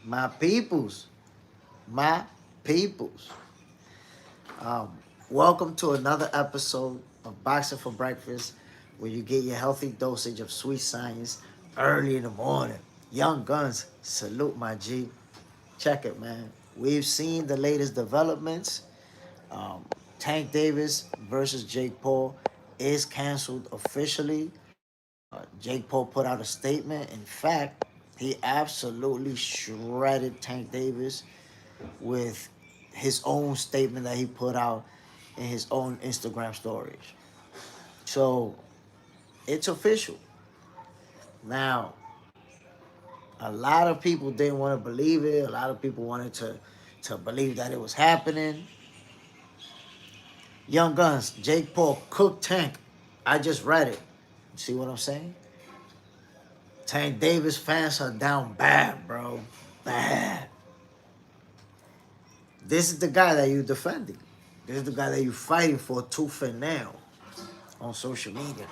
My peoples, my peoples. Um, Welcome to another episode of Boxing for Breakfast, where you get your healthy dosage of sweet science early in the morning. Young Guns, salute my G. Check it, man. We've seen the latest developments. Um, Tank Davis versus Jake Paul is canceled officially. Jake Paul put out a statement. In fact, he absolutely shredded Tank Davis with his own statement that he put out in his own Instagram stories. So it's official. Now, a lot of people didn't want to believe it. A lot of people wanted to believe that it was happening. Young Guns, Jake Paul cooked Tank. I just read it. See what I'm saying? Tank Davis fans are down bad, bro. Bad. This is the guy that you defending. This is the guy that you fighting for tooth and nail on social media.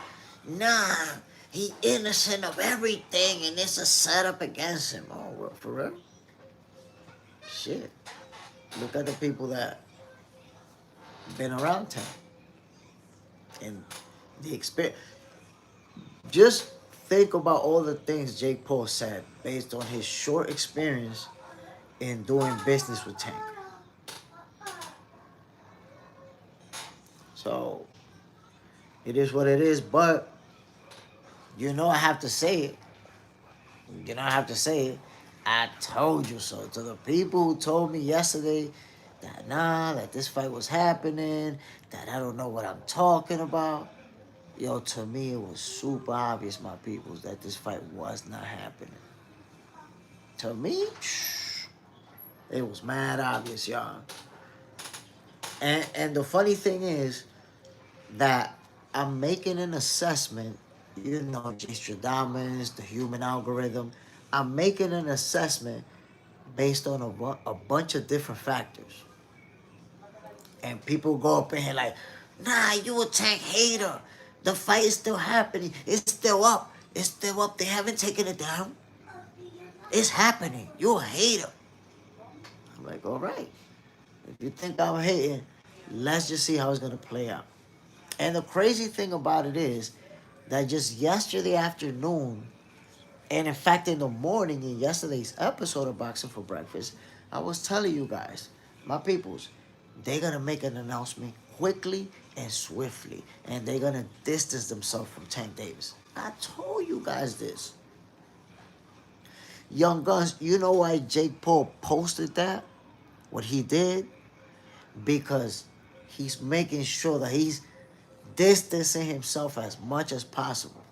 Nah, he innocent of everything and it's a setup against him. Oh, well, for real? Shit. Look at the people that been around him and the experience. Just think about all the things Jake Paul said based on his short experience in doing business with Tank. So it is what it is, but I have to say it. I have to say it. I told you so. To the people who told me yesterday that this fight was happening, that I don't know what I'm talking about. Yo, to me it was super obvious, my peoples, that this fight was not happening. To me, it was mad obvious, y'all. And the funny thing is that I'm making an assessment, Stradamus, the human algorithm. I'm making an assessment based on a bunch of different factors. And people go up in here like, nah, you a Tank hater. The fight is still happening. It's still up. It's still up. They haven't taken it down. It's happening. You're a hater. I'm like, all right. If you think I'm hating, let's just see how it's going to play out. And the crazy thing about it is that just yesterday afternoon, and in fact in the morning in yesterday's episode of Boxing for Breakfast, I was telling you guys, my peoples, they're going to make an announcement quickly and swiftly. And they're going to distance themselves from Tank Davis. I told you guys this. Young Guns, you know why Jake Paul posted that? What he did? Because he's making sure that he's distancing himself as much as possible.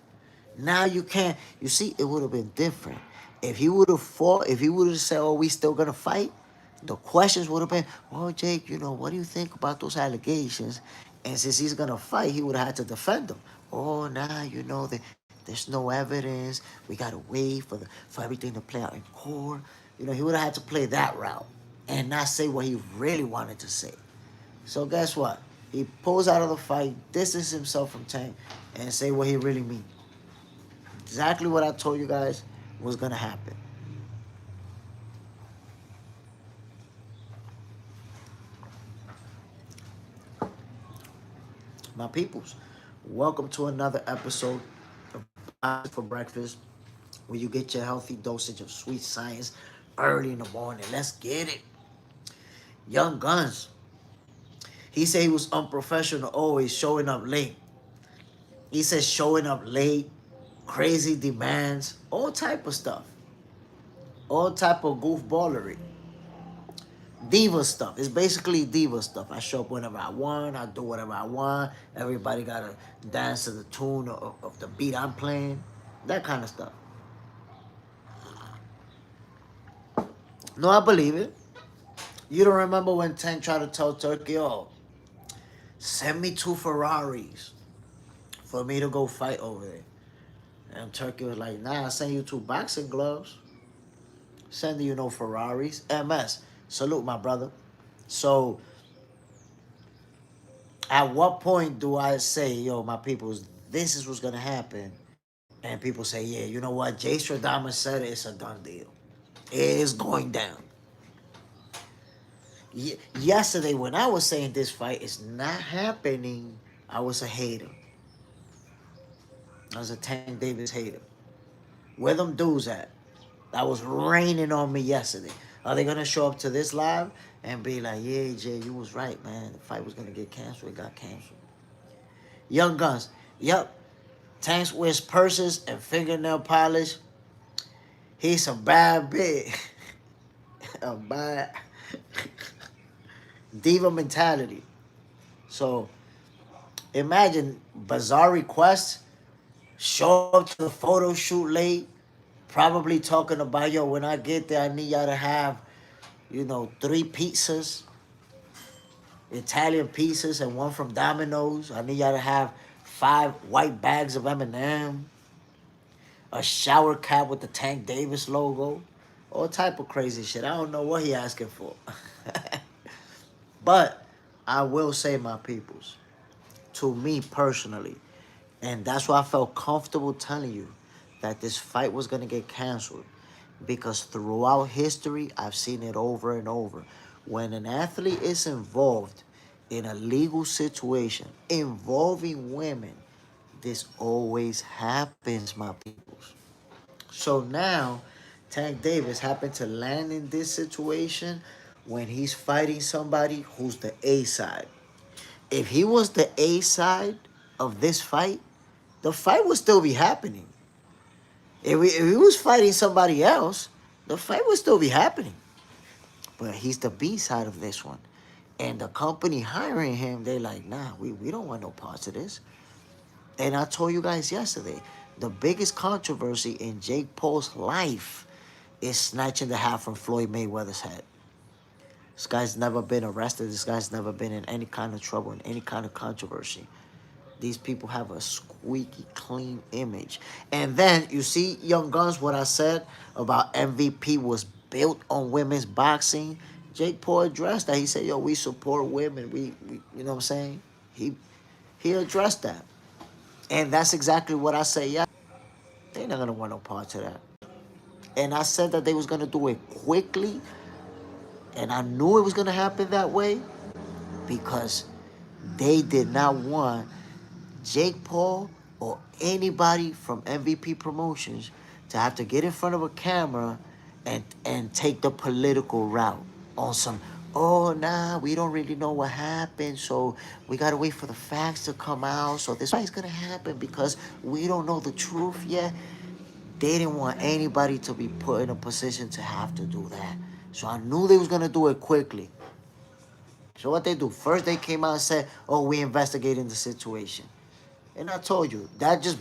Now you can't. You see, it would have been different. If he would have fought, if he would have said, oh, we still going to fight, the questions would have been, well, Jake, what do you think about those allegations? And since he's going to fight, he would have had to defend them. Oh, nah, there's no evidence. We got to wait for everything to play out in court. He would have had to play that route and not say what he really wanted to say. So guess what? He pulls out of the fight, distances himself from Tank, and say what he really means. Exactly what I told you guys was going to happen. My peoples, welcome to another episode of Boxing for Breakfast, where you get your healthy dosage of sweet science early in the morning. Let's get it. Young Guns. He said he was unprofessional, always showing up late. He says showing up late, crazy demands, all type of stuff. All type of goofballery. Diva stuff. It's basically diva stuff. I show up whenever I want. I do whatever I want. Everybody got to dance to the tune of the beat I'm playing. That kind of stuff. No, I believe it. You don't remember when Tank tried to tell Turkey, oh, send me 2 Ferraris for me to go fight over there. And Turkey was like, nah, I send you 2 boxing gloves. Sending you no Ferraris. MS, salute my brother. So, at what point do I say, yo, my peoples, this is what's going to happen? And people say, yeah, you know what? Jay Stradamus said it, it's a done deal. It is going down. Yesterday, when I was saying this fight is not happening, I was a hater. I was a Tank Davis hater. Where them dudes at? That was raining on me yesterday. Are they gonna show up to this live and be like, "Yeah, Jay, you was right, man. The fight was gonna get canceled. It got canceled." Young Guns. Yep. Tanks wears purses and fingernail polish. He's a bad bitch. A bad diva mentality. So imagine bizarre requests. Show up to the photo shoot late. Probably talking about, yo, when I get there, I need y'all to have, 3 pizzas, Italian pizzas, and one from Domino's. I need y'all to have 5 white bags of M&M, a shower cap with the Tank Davis logo, all type of crazy shit. I don't know what he asking for. But I will say, my peoples, to me personally, and that's why I felt comfortable telling you that this fight was going to get canceled, because throughout history, I've seen it over and over. When an athlete is involved in a legal situation involving women, this always happens, my peoples. So now, Tank Davis happened to land in this situation when he's fighting somebody who's the A side. If he was the A side of this fight, the fight would still be happening. If he was fighting somebody else, the fight would still be happening. But he's the B side of this one. And the company hiring him, they're like, nah, we don't want no parts of this. And I told you guys yesterday, the biggest controversy in Jake Paul's life is snatching the hat from Floyd Mayweather's head. This guy's never been arrested. This guy's never been in any kind of trouble, in any kind of controversy. These people have a squeaky clean image. And then, you see, Young Guns, what I said about MVP was built on women's boxing. Jake Paul addressed that. He said, yo, we support women. We you know what I'm saying? He addressed that. And that's exactly what I say. Yeah, they're not going to want no parts of that. And I said that they was going to do it quickly. And I knew it was going to happen that way because they did not want Jake Paul or anybody from MVP Promotions to have to get in front of a camera and take the political route on some, oh, nah, we don't really know what happened, so we got to wait for the facts to come out, so this fight's going to happen because we don't know the truth yet. They didn't want anybody to be put in a position to have to do that. So I knew they was going to do it quickly. So what they do? First, they came out and said, oh, we investigating the situation. And I told you, that just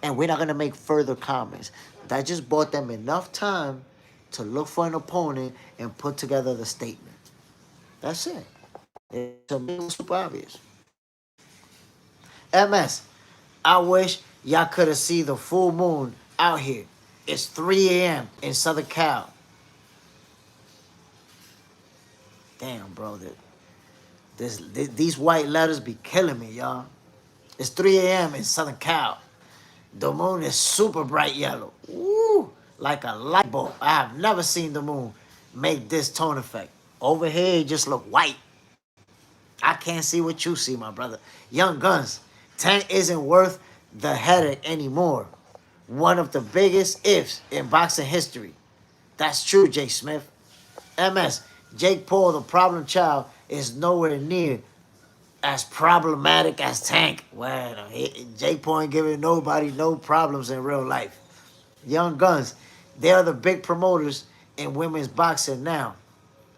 and we're not going to make further comments. That just bought them enough time to look for an opponent and put together the statement. That's it. It's super obvious. MS, I wish y'all could have seen the full moon out here. It's 3 a.m. in Southern Cal. Damn, bro. These white letters be killing me, y'all. It's 3 a.m. in Southern Cal. The moon is super bright yellow. Woo! Like a light bulb. I have never seen the moon make this tone effect. Over here, it just look white. I can't see what you see, my brother. Young Guns, Tank isn't worth the headache anymore. One of the biggest ifs in boxing history. That's true, Jay Smith. MS, Jake Paul, the problem child, is nowhere near as problematic as Tank. Well, Jake Paul ain't giving nobody no problems in real life. Young Guns, they are the big promoters in women's boxing now.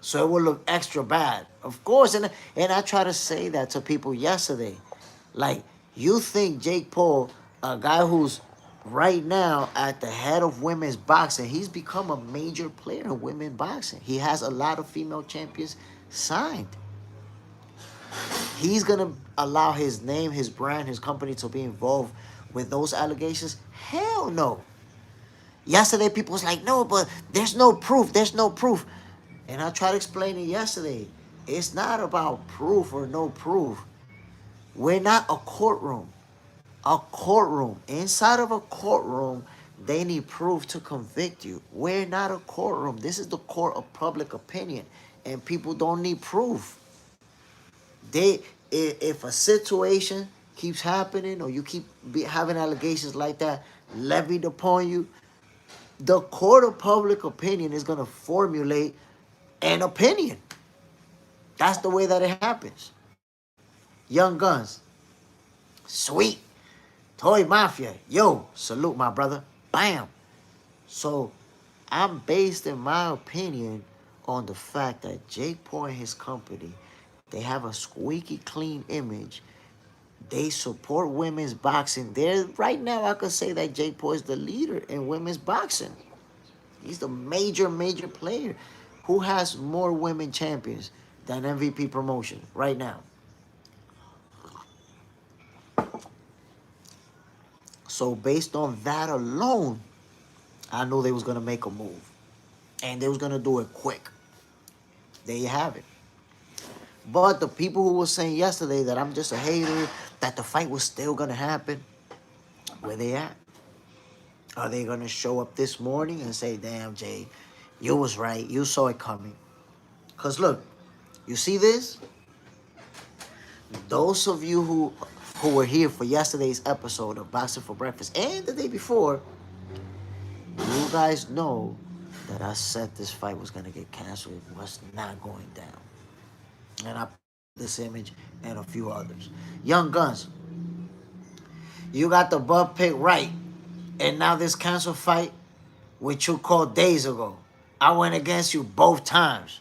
So it will look extra bad. Of course, and I try to say that to people yesterday. Like, you think Jake Paul, a guy who's right now at the head of women's boxing, he's become a major player in women's boxing. He has a lot of female champions signed. He's going to allow his name, his brand, his company to be involved with those allegations? Hell no. Yesterday, people was like, no, but there's no proof. There's no proof. And I tried to explain it yesterday. It's not about proof or no proof. We're not a courtroom. A courtroom. Inside of a courtroom, they need proof to convict you. We're not a courtroom. This is the court of public opinion, and people don't need proof. If a situation keeps happening or you keep having allegations like that levied upon you, the court of public opinion is going to formulate an opinion. That's the way that it happens. Young Guns, sweet. Toy Mafia, yo, salute my brother. Bam. So I'm based in my opinion on the fact that Jake Paul and his company, they have a squeaky clean image. They support women's boxing. Right now I could say that Jake Paul is the leader in women's boxing. He's the major player. Who has more women champions than MVP promotion right now? So based on that alone, I knew they was going to make a move. And they was going to do it quick. There you have it. But the people who were saying yesterday that I'm just a hater, that the fight was still going to happen, where they at? Are they going to show up this morning and say, damn, Jay, you was right. You saw it coming. Because look, you see this? Those of you who were here for yesterday's episode of Boxing for Breakfast and the day before, you guys know that I said this fight was going to get canceled. It was not going down. And I put this image and a few others. Young Guns, you got the butt pick right. And now this canceled fight, which you called days ago. I went against you both times.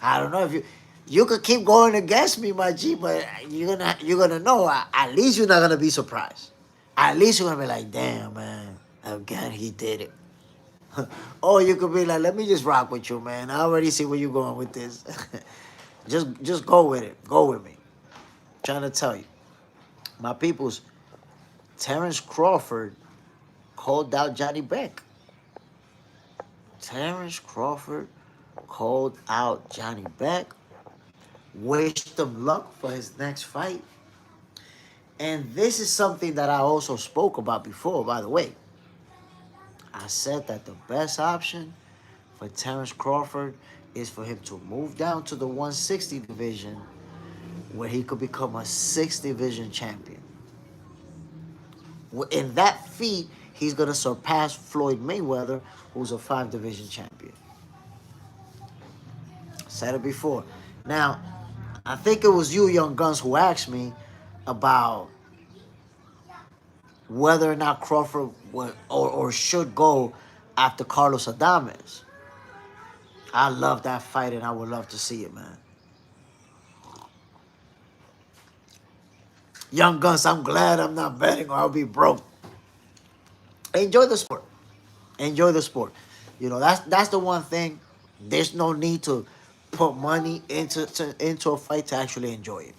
I don't know if you could keep going against me, my G, but you're gonna know. At least you're not gonna be surprised. At least you're gonna be like, damn, man, again he did it. Or you could be like, let me just rock with you, man. I already see where you're going with this. just go with it. Go with me. I'm trying to tell you. My peoples, Terrence Crawford called out Janibek. Terrence Crawford called out Janibek. Wished him luck for his next fight. And this is something that I also spoke about before, by the way. I said that the best option for Terrence Crawford is for him to move down to the 160 division where he could become a 6th division champion. In that feat, he's going to surpass Floyd Mayweather, who's a 5 division champion. Said it before. Now, I think it was you, Young Guns, who asked me about whether or not Crawford would or should go after Carlos Adames. I love that fight, and I would love to see it, man. Young Guns, I'm glad I'm not betting or I'll be broke. Enjoy the sport. Enjoy the sport. You know, that's the one thing. There's no need to put money into a fight to actually enjoy it.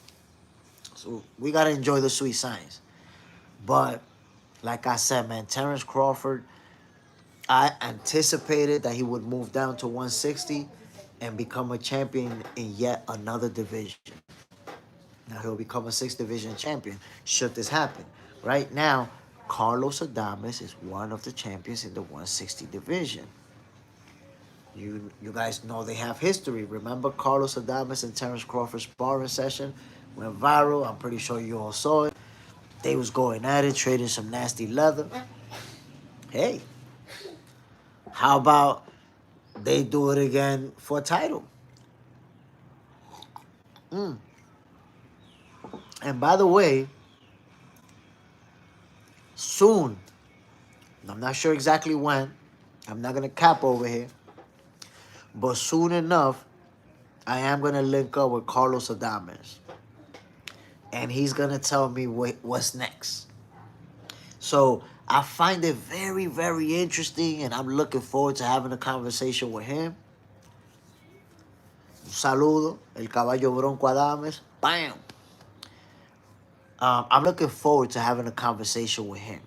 So we got to enjoy the sweet science. But like I said, man, Terrence Crawford, I anticipated that he would move down to 160 and become a champion in yet another division. Now he'll become a 6th division champion should this happen. Right now, Carlos Adames is one of the champions in the 160 division. You guys know they have history. Remember Carlos Adames and Terrence Crawford's sparring session went viral. I'm pretty sure you all saw it. They was going at it, trading some nasty leather. Hey, how about they do it again for a title? And by the way, soon, I'm not sure exactly when, I'm not going to cap over here, but soon enough, I am going to link up with Carlos Adames. And he's going to tell me what's next. So I find it very, very interesting, and I'm looking forward to having a conversation with him. Un saludo, el caballo bronco Adames. Bam! I'm looking forward to having a conversation with him.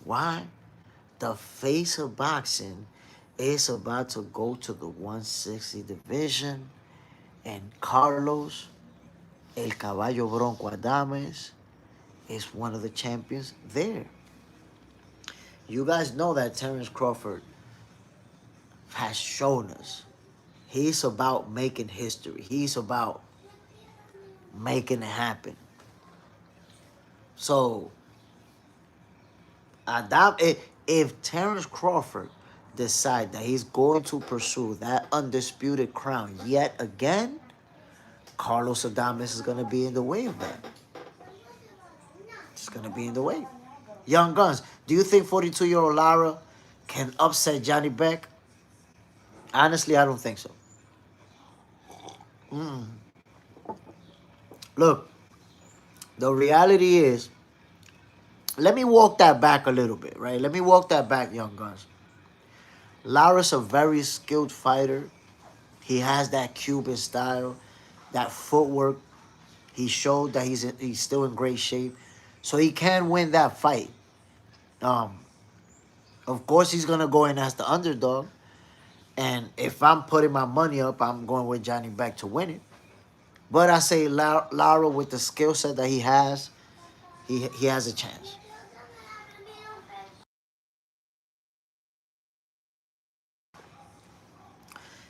Why? The face of boxing is about to go to the 160 division, and Carlos, el caballo bronco Adames, is one of the champions there. You guys know that Terrence Crawford has shown us he's about making history. He's about making it happen. So, if Terrence Crawford decide that he's going to pursue that undisputed crown yet again, Carlos Adames is going to be in the way of that. It's going to be in the way. Young Guns, do you think 42-year-old Lara can upset Janibek? Honestly, I don't think so. Look, the reality is, let me walk that back a little bit, right? Let me walk that back, Young Guns. Lara's a very skilled fighter. He has that Cuban style, that footwork. He showed that he's still in great shape. So he can win that fight. Of course, he's going to go in as the underdog. And if I'm putting my money up, I'm going with Janibek to win it. But I say Lara, with the skill set that he has a chance.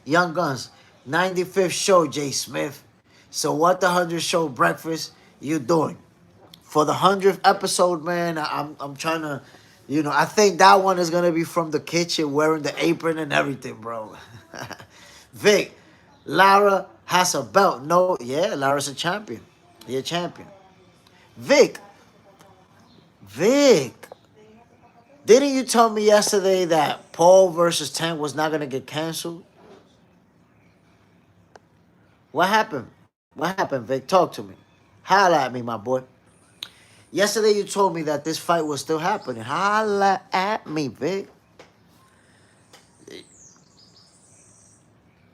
Young Guns, 95th show, Jay Smith. So what the 100th show breakfast you doing? For the 100th episode, man, I'm trying to, I think that one is going to be from the kitchen wearing the apron and everything, bro. Vic, Lara has a belt. No, yeah, Lara's a champion. He's a champion. Vic, didn't you tell me yesterday that Paul versus Tank was not going to get canceled? What happened? What happened, Vic? Talk to me. Holla at me, my boy. Yesterday you told me that this fight was still happening. Holla at me, Vic.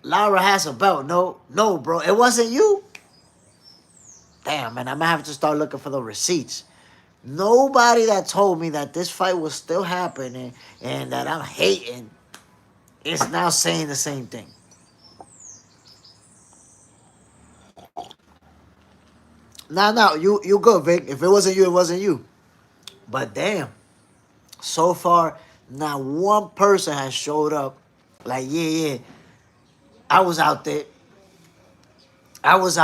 Lara has a belt. No, bro. It wasn't you. Damn, man. I'm going to have to start looking for the receipts. Nobody that told me that this fight was still happening and that I'm hating is now saying the same thing. Nah, you good, Vic. If it wasn't you, it wasn't you. But damn, so far, not one person has showed up like, yeah, I was out there. I was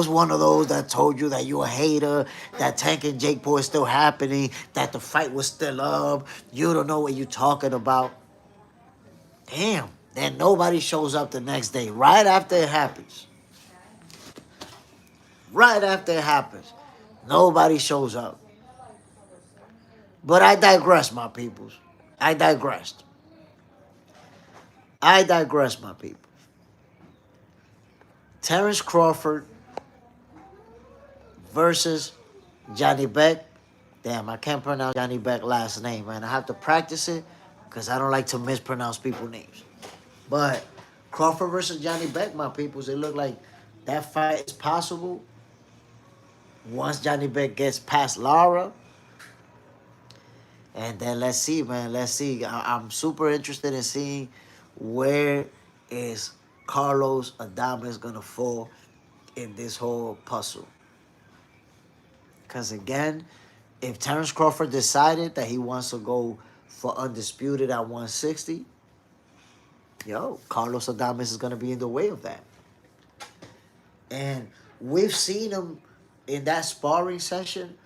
one of those that told you that you a hater, that Tank and Jake Paul is still happening, that the fight was still up. You don't know what you're talking about. Damn. Then nobody shows up the next day, right after it happens. Right after it happens. Nobody shows up. But I digress, my peoples. I digressed. My people. Terrence Crawford versus Janibek. Damn, I can't pronounce Janibek's last name, man. I have to practice it because I don't like to mispronounce people's names. But Crawford versus Janibek, my peoples, it looked like that fight is possible once Janibek gets past Lara. And then let's see, man. Let's see. I'm super interested in seeing where is Carlos Adames going to fall in this whole puzzle. Because, again, if Terrence Crawford decided that he wants to go for undisputed at 160, Carlos Adames is going to be in the way of that. And we've seen him in that sparring session.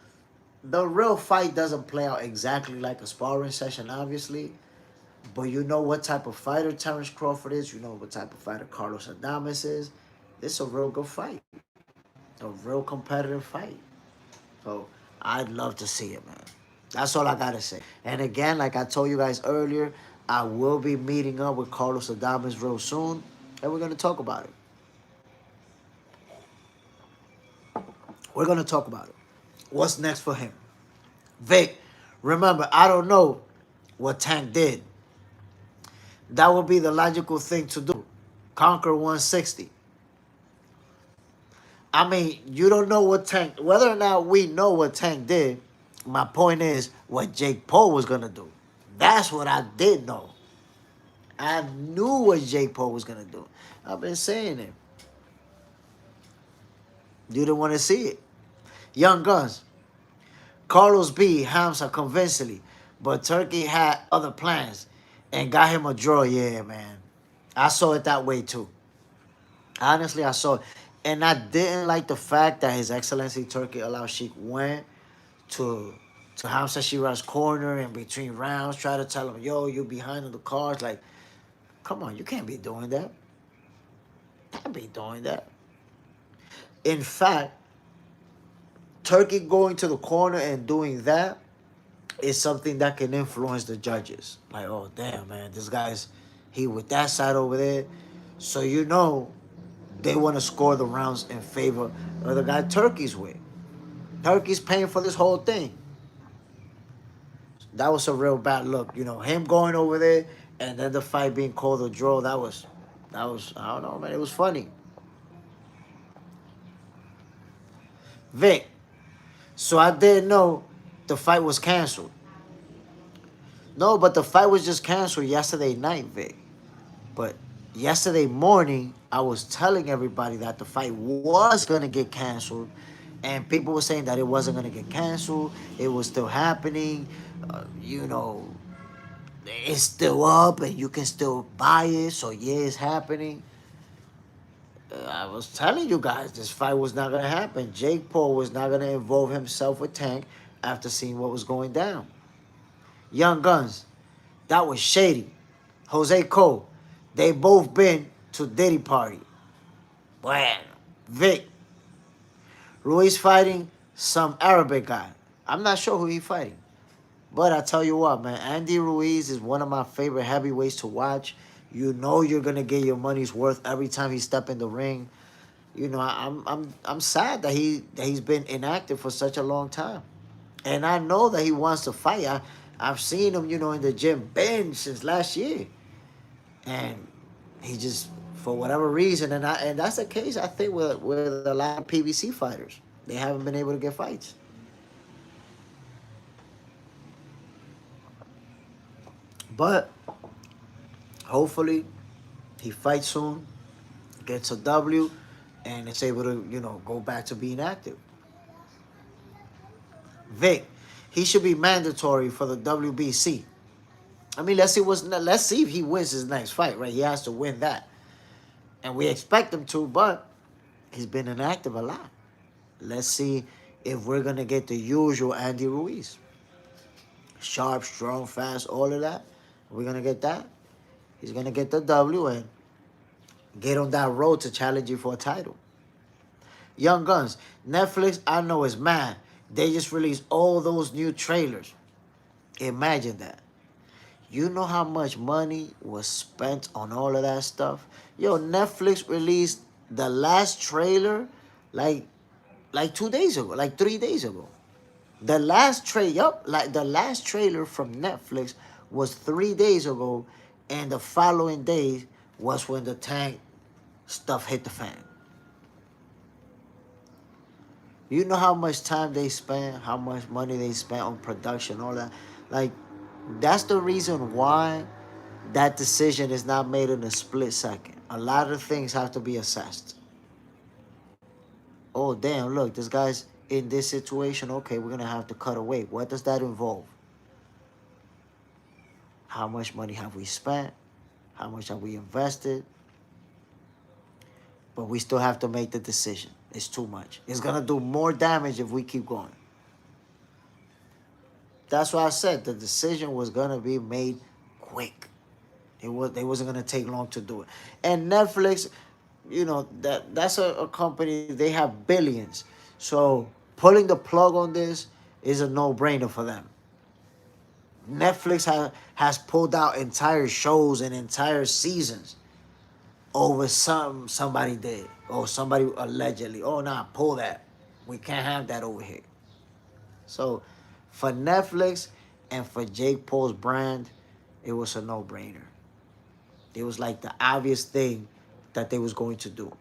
The real fight doesn't play out exactly like a sparring session, obviously. But you know what type of fighter Terrence Crawford is. You know what type of fighter Carlos Adames is. It's a real good fight. A real competitive fight. So, I'd love to see it, man. That's all I got to say. And again, like I told you guys earlier, I will be meeting up with Carlos Adames real soon. And we're going to talk about it. We're going to talk about it. What's next for him? Vic, remember, I don't know what Tank did. That would be the logical thing to do. Conquer 160. I mean, you don't know what Tank... Whether or not we know what Tank did, my point is what Jake Paul was going to do. That's what I did know. I knew what Jake Paul was going to do. I've been saying it. You didn't want to see it. Young Guns. Carlos B. Hamza convincingly. But Turkey had other plans and got him a draw. Yeah, man. I saw it that way too. Honestly, I saw it. And I didn't like the fact that His Excellency Turkey allowed Sheik went to Hamza Shira's corner in between rounds, try to tell him, yo, you behind on the cards. Like, come on, you can't be doing that. Can't be doing that. In fact, Turkey going to the corner and doing that is something that can influence the judges. Like, oh damn, man, this guy's he with that side over there. So you know they want to score the rounds in favor of the guy Turkey's with. Turkey's paying for this whole thing. That was a real bad look. You know, him going over there and then the fight being called a draw, that was I don't know, man. It was funny. Vic, so I didn't know the fight was canceled. No, but the fight was just canceled yesterday night, Vic. But yesterday morning, I was telling everybody that the fight was gonna get canceled, and people were saying that it wasn't gonna get canceled. It was still happening. You know, it's still up, and you can still buy it. So yeah, it's happening. I was telling you guys this fight was not gonna happen. Jake Paul was not gonna involve himself with Tank after seeing what was going down. Young Guns, that was shady. Jose Cole, they both been to Diddy party. Bueno. Vic, Ruiz fighting some Arabic guy. I'm not sure who he fighting. But I tell you what, man, Andy Ruiz is one of my favorite heavyweights to watch. You know you're gonna get your money's worth every time he step in the ring. You know, I'm sad that he's been inactive for such a long time. And I know that he wants to fight. I've seen him, you know, in the gym bench since last year. And he just, for whatever reason, and that's the case, I think, with a lot of PBC fighters. They haven't been able to get fights. But hopefully he fights soon, gets a W, and is able to, you know, go back to being active. Vic, he should be mandatory for the WBC. I mean, let's see if he wins his next fight, right? He has to win that. And we expect him to, but he's been inactive a lot. Let's see if we're going to get the usual Andy Ruiz. Sharp, strong, fast, all of that. We're going to get that. He's going to get the W and get on that road to challenge you for a title. Young Guns, Netflix, I know is mad. They just released all those new trailers. Imagine that. You know how much money was spent on all of that stuff? Yo, Netflix released the last trailer like 2 days ago, like 3 days ago. The last the last trailer from Netflix was 3 days ago, and the following day was when the Tank stuff hit the fan. You know how much time they spent, how much money they spent on production, all that. Like, that's the reason why that decision is not made in a split second. A lot of things have to be assessed. Oh, damn, look, this guy's in this situation. Okay, we're going to have to cut away. What does that involve? How much money have we spent? How much have we invested? But we still have to make the decision. It's too much. It's going to do more damage if we keep going. That's why I said the decision was going to be made quick. They wasn't going to take long to do it. And Netflix, you know, that's a company, they have billions. So pulling the plug on this is a no-brainer for them. Netflix has pulled out entire shows and entire seasons over somebody did. Or somebody allegedly. Oh, nah, pull that. We can't have that over here. So for Netflix and for Jake Paul's brand, it was a no-brainer. It was like the obvious thing that they was going to do.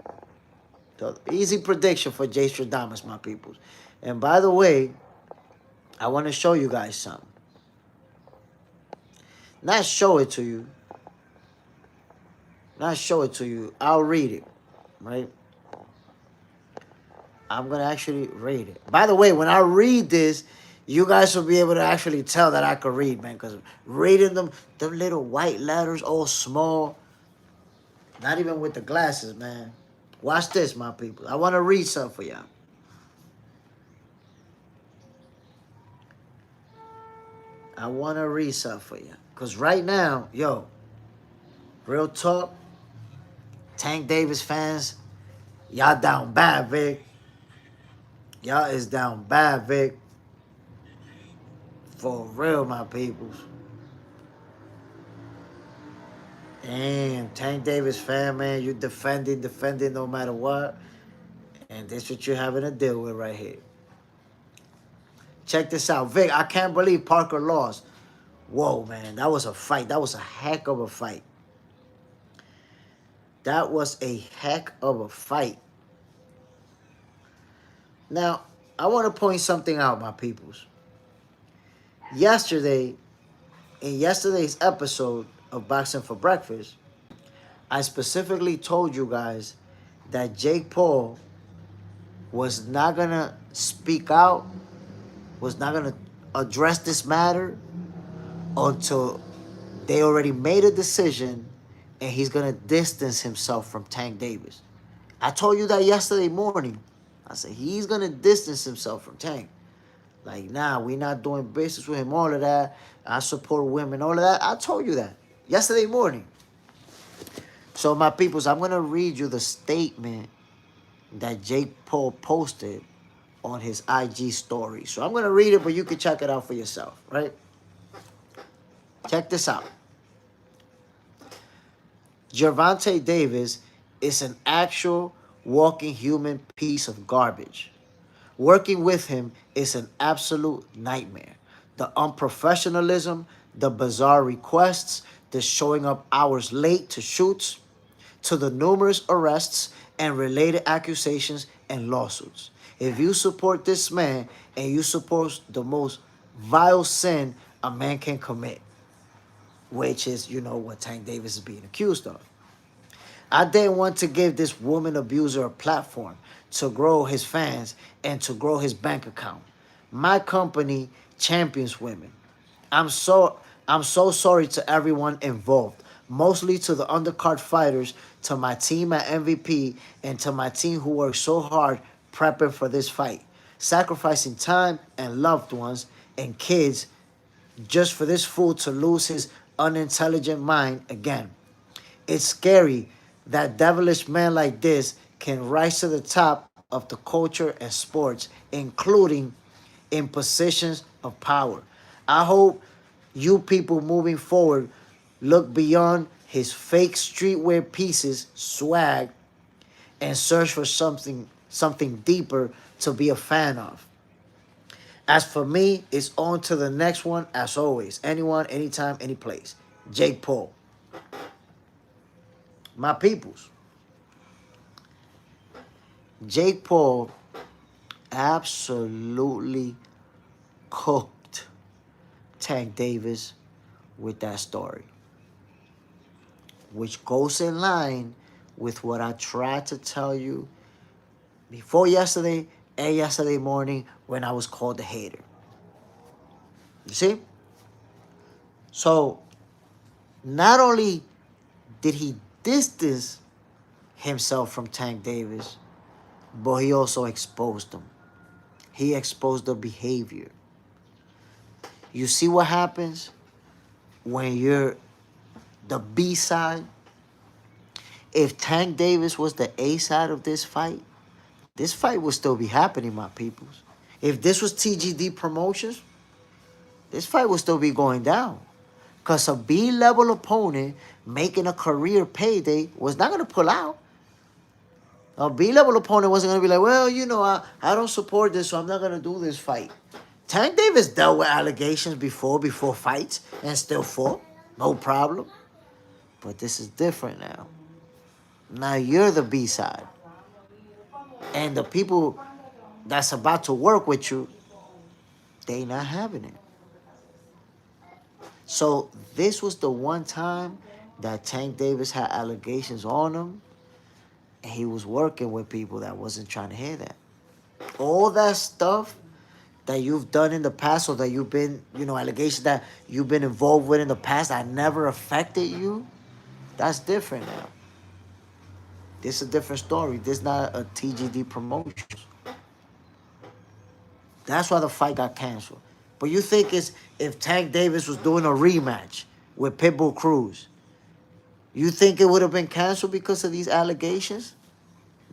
So easy prediction for Jay Stradamus, my peoples. And by the way, I want to show you guys something. Not show it to you. Not show it to you. I'll read it, right? I'm going to actually read it. By the way, when I read this, you guys will be able to actually tell that I could read, man. Because reading them little white letters, all small, not even with the glasses, man. Watch this, my people. I want to read something for y'all. I want to read something for you. Because right now, yo, real talk, Tank Davis fans, y'all down bad, Vic. Y'all is down bad, Vic. For real, my peoples. Damn, Tank Davis fan, man, you defending no matter what. And this what you're having to deal with right here. Check this out. Vic, I can't believe Parker lost. Whoa, man, that was a fight. That was a heck of a fight. That was a heck of a fight. Now, I want to point something out, my peoples. Yesterday, in yesterday's episode of Boxing for Breakfast, I specifically told you guys that Jake Paul was not going to speak out, was not going to address this matter until they already made a decision and he's going to distance himself from Tank Davis. I told you that yesterday morning. I said, he's going to distance himself from Tank. Like, nah, we not doing business with him, all of that. I support women, all of that. I told you that yesterday morning. So, my peoples, I'm going to read you the statement that Jake Paul posted on his IG story. So, I'm going to read it, but you can check it out for yourself, right? Check this out. Gervonta Davis is an actual walking human piece of garbage. Working with him is an absolute nightmare. The unprofessionalism, the bizarre requests, the showing up hours late to shoots, to the numerous arrests and related accusations and lawsuits. If you support this man and you support the most vile sin a man can commit, which is, you know, what Tank Davis is being accused of. I didn't want to give this woman abuser a platform to grow his fans and to grow his bank account. My company champions women. I'm so sorry to everyone involved, mostly to the undercard fighters, to my team at MVP, and to my team who worked so hard prepping for this fight, sacrificing time and loved ones and kids just for this fool to lose his unintelligent mind again. It's scary that devilish man like this can rise to the top of the culture and sports, including in positions of power. I hope you people moving forward look beyond his fake streetwear pieces, swag, and search for something deeper to be a fan of. As for me, it's on to the next one, as always. Anyone, anytime, any place. Jake Paul. My peoples. Jake Paul absolutely cooked Tank Davis with that story, which goes in line with what I tried to tell you before yesterday and yesterday morning when I was called a hater. You see? So, not only did he distance himself from Tank Davis, but he also exposed him. He exposed the behavior. You see what happens when you're the B side? If Tank Davis was the A side of this fight would still be happening, my peoples. If this was TGD Promotions, this fight would still be going down. Because a B-level opponent making a career payday was not going to pull out. A B-level opponent wasn't going to be like, well, you know, I don't support this, so I'm not going to do this fight. Tank Davis dealt with allegations before fights and still fought. No problem. But this is different now. Now you're the B-side. And the people that's about to work with you, they not having it. So this was the one time that Tank Davis had allegations on him, and he was working with people that wasn't trying to hear that. All that stuff that you've done in the past, or that you've been, allegations that you've been involved with in the past that never affected you, that's different now. This is a different story. This is not a TGD promotion. That's why the fight got canceled. But you think it's if Tank Davis was doing a rematch with Pitbull Cruz, you think it would have been canceled because of these allegations?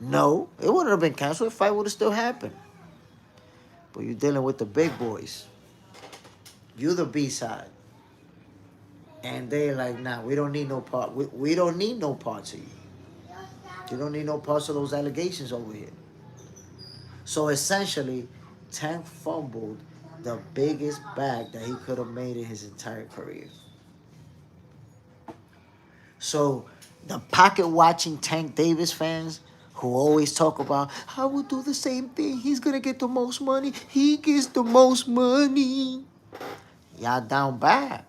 No, it wouldn't have been canceled. The fight would have still happened. But you're dealing with the big boys. You're the B-side. And they're like, nah, we don't need no part. We don't need no parts of you. You don't need no parts of those allegations over here. So essentially, Tank fumbled the biggest bag that he could have made in his entire career. So the pocket-watching Tank Davis fans who always talk about, I will do the same thing. He's going to get the most money. He gets the most money. Y'all down bad.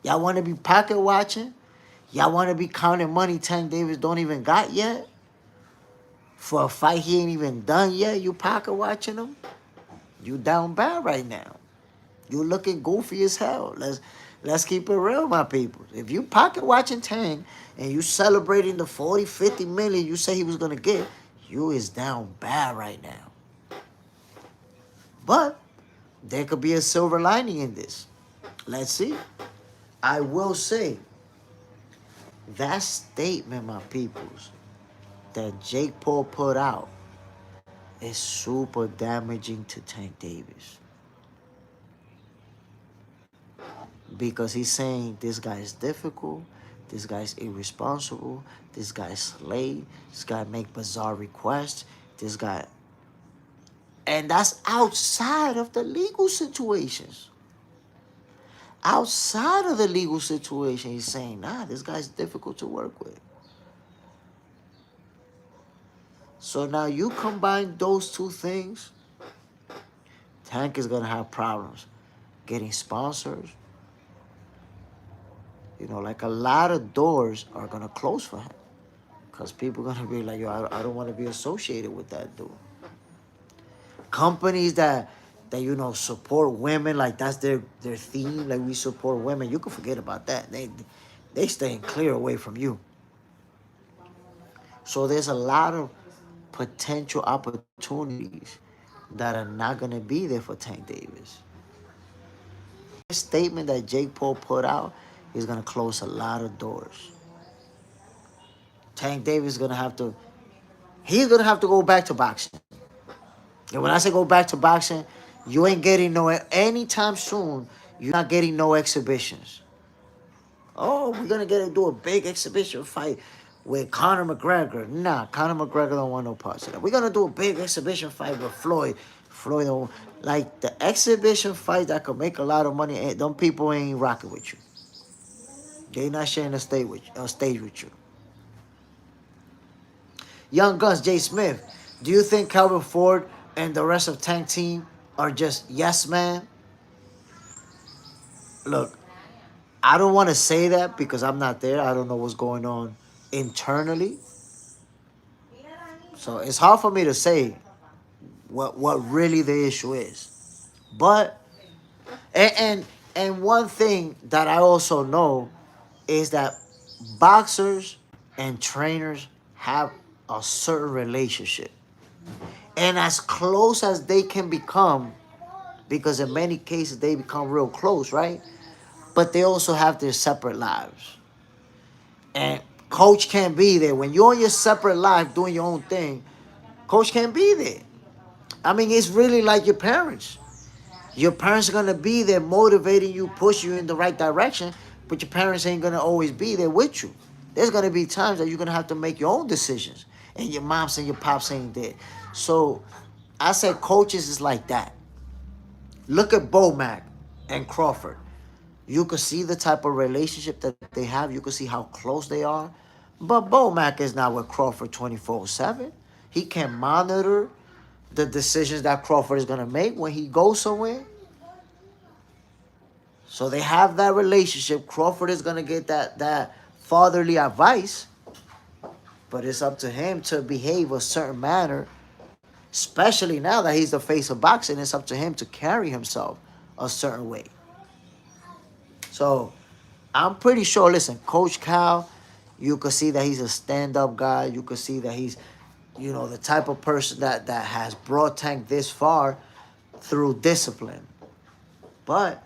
Y'all want to be pocket-watching? Y'all want to be counting money Tank Davis don't even got yet? For a fight he ain't even done yet, you pocket-watching him? You down bad right now. You looking goofy as hell. Let's keep it real, my people. If you pocket-watching Tank and you celebrating the 40, 50 million you say he was going to get, you is down bad right now. But there could be a silver lining in this. Let's see. I will say, that statement, my peoples, that Jake Paul put out is super damaging to Tank Davis. Because he's saying this guy is difficult, this guy is irresponsible, this guy is late, this guy make bizarre requests, this guy... And that's outside of the legal situations. Outside of the legal situation, he's saying, nah, this guy's difficult to work with. So now you combine those two things, Tank is going to have problems getting sponsors. Like a lot of doors are going to close for him. Because people are going to be like, yo, I don't want to be associated with that dude. Companies that support women, like that's their theme, like we support women, you can forget about that. They staying clear away from you. So there's a lot of potential opportunities that are not going to be there for Tank Davis. The statement that Jake Paul put out is going to close a lot of doors. Tank Davis is going to have to... He's going to have to go back to boxing. And when I say go back to boxing, you ain't getting anytime soon, you're not getting no exhibitions. Oh, we're going to do a big exhibition fight with Conor McGregor. Nah, Conor McGregor don't want no parts of that. We're going to do a big exhibition fight with Floyd. Floyd don't... Like, the exhibition fight that could make a lot of money, them people ain't rocking with you. They not sharing a stage with you. Young Guns, Jay Smith. Do you think Calvin Ford and the rest of Tank team are just yes man? Look, I don't want to say that because I'm not there. I don't know what's going on internally. So it's hard for me to say what really the issue is. But and one thing that I also know is that boxers and trainers have a certain relationship. And as close as they can become, because in many cases they become real close, right? But they also have their separate lives. And coach can't be there. When you're on your separate life doing your own thing, coach can't be there. I mean, it's really like your parents. Your parents are going to be there motivating you, pushing you in the right direction, but your parents ain't going to always be there with you. There's going to be times that you're going to have to make your own decisions, and your moms and your pops ain't there. So I said coaches is like that. Look at Bomac and Crawford. You could see the type of relationship that they have. You could see how close they are. But Bomac is not with Crawford 24/7. He can monitor the decisions that Crawford is going to make when he goes somewhere. So they have that relationship. Crawford is going to get that fatherly advice. But it's up to him to behave a certain manner, Especially now that he's the face of boxing, it's up to him to carry himself a certain way. So I'm pretty sure, listen, Coach Cal, you could see that he's a stand-up guy. You could see that he's, the type of person that has brought Tank this far through discipline. But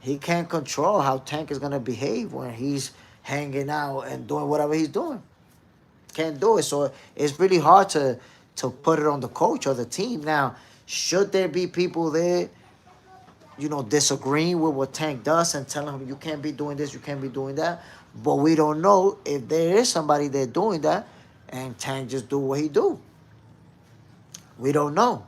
he can't control how Tank is going to behave when he's hanging out and doing whatever he's doing. Can't do it. So it's really hard to put it on the coach or the team. Now, should there be people there, disagreeing with what Tank does and telling him you can't be doing this, you can't be doing that? But we don't know if there is somebody there doing that and Tank just do what he do. We don't know.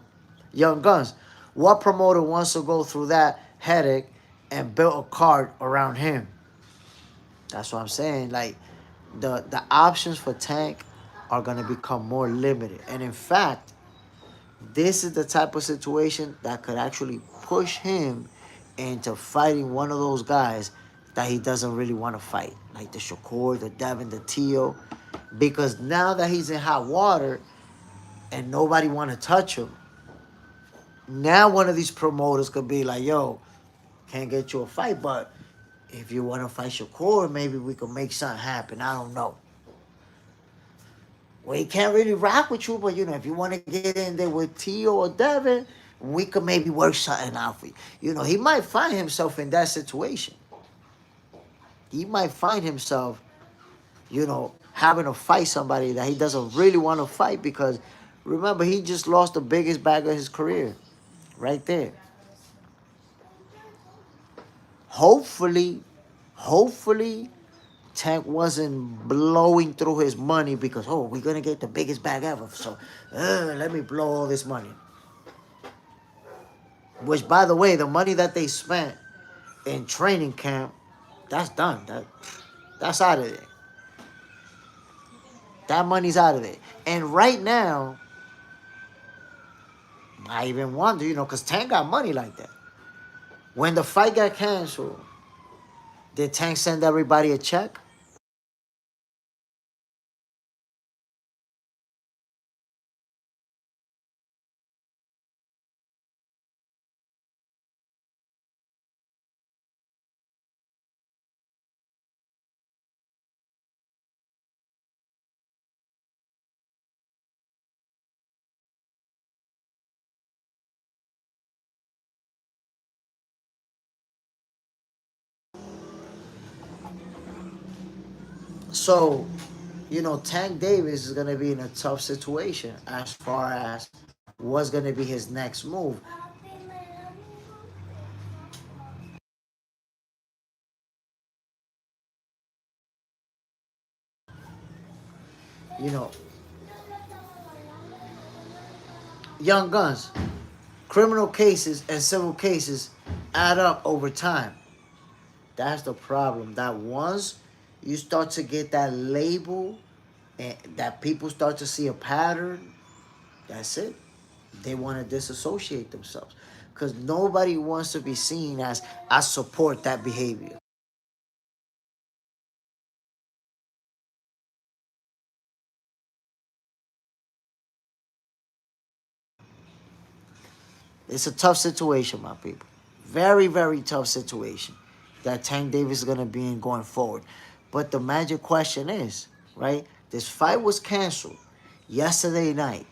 Young Guns, what promoter wants to go through that headache and build a card around him? That's what I'm saying. Like, the options for Tank are going to become more limited. And in fact, this is the type of situation that could actually push him into fighting one of those guys that he doesn't really want to fight. Like the Shakur, the Devin, the Teo. Because now that he's in hot water and nobody want to touch him, now one of these promoters could be like, yo, can't get you a fight, but if you want to fight Shakur, maybe we could make something happen. I don't know. Well, he can't really rock with you, but, if you want to get in there with Tio or Devin, we could maybe work something out for you. He might find himself in that situation. He might find himself, having to fight somebody that he doesn't really want to fight because, remember, he just lost the biggest bag of his career right there. Hopefully, Tank wasn't blowing through his money because, we're going to get the biggest bag ever. So, let me blow all this money. Which, by the way, the money that they spent in training camp, that's done. That's out of there. That money's out of there. And right now, I even wonder, because Tank got money like that. When the fight got canceled, did Tank send everybody a check? So, Tank Davis is going to be in a tough situation as far as what's going to be his next move. You know, Young Guns, criminal cases and civil cases add up over time. That's the problem. That once you start to get that label and that people start to see a pattern, that's it. They want to disassociate themselves because nobody wants to be seen as I support that behavior. It's a tough situation, my people. Very, very tough situation that Tank Davis is going to be in going forward. But the magic question is, right? This fight was canceled yesterday night.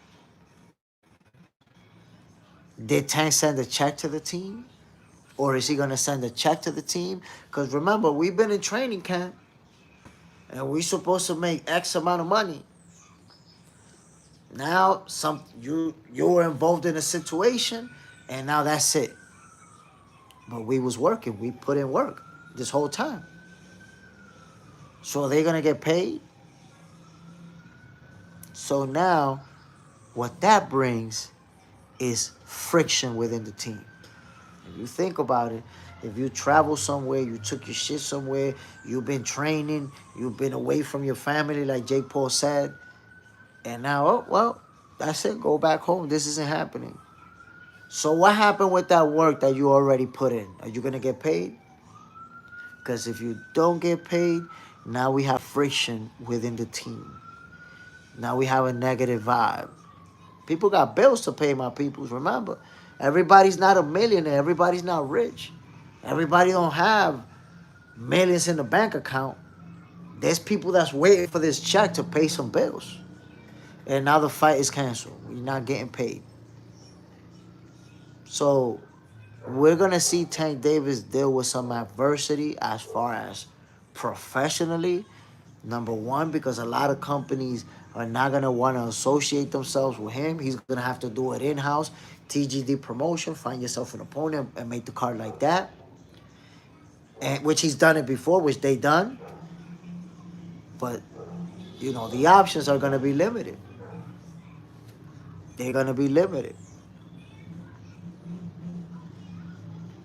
Did Tank send a check to the team? Or is he going to send a check to the team? Because remember, we've been in training camp and we're supposed to make X amount of money. Now, you were involved in a situation and now that's it. But we was working. We put in work this whole time. So are they going to get paid? So now, what that brings is friction within the team. If you think about it, if you travel somewhere, you took your shit somewhere, you've been training, you've been away from your family, like Jake Paul said, and now, that's it. Go back home. This isn't happening. So what happened with that work that you already put in? Are you going to get paid? Because if you don't get paid, now we have friction within the team. Now we have a negative vibe. People got bills to pay, my peoples. Remember, everybody's not a millionaire. Everybody's not rich. Everybody don't have millions in the bank account. There's people that's waiting for this check to pay some bills. And now the fight is canceled. We're not getting paid. So we're going to see Tank Davis deal with some adversity as far as professionally. Number one, because a lot of companies are not going to want to associate themselves with him. He's going to have to do it in-house. TGD promotion, find yourself an opponent and make the card like that. And which he's done it before, which they done. But, you know, the options are going to be limited. They're going to be limited.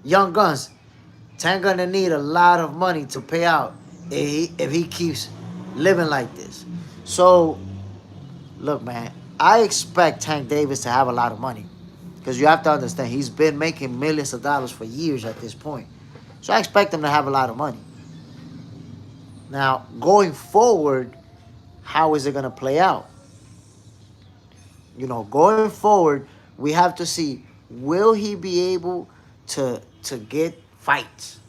Young Guns, Tank gonna need a lot of money to pay out if he keeps living like this. So, look, man, I expect Tank Davis to have a lot of money. Because you have to understand, he's been making millions of dollars for years at this point. So I expect him to have a lot of money. Now, going forward, how is it going to play out? You know, going forward, we have to see, will he be able to get fights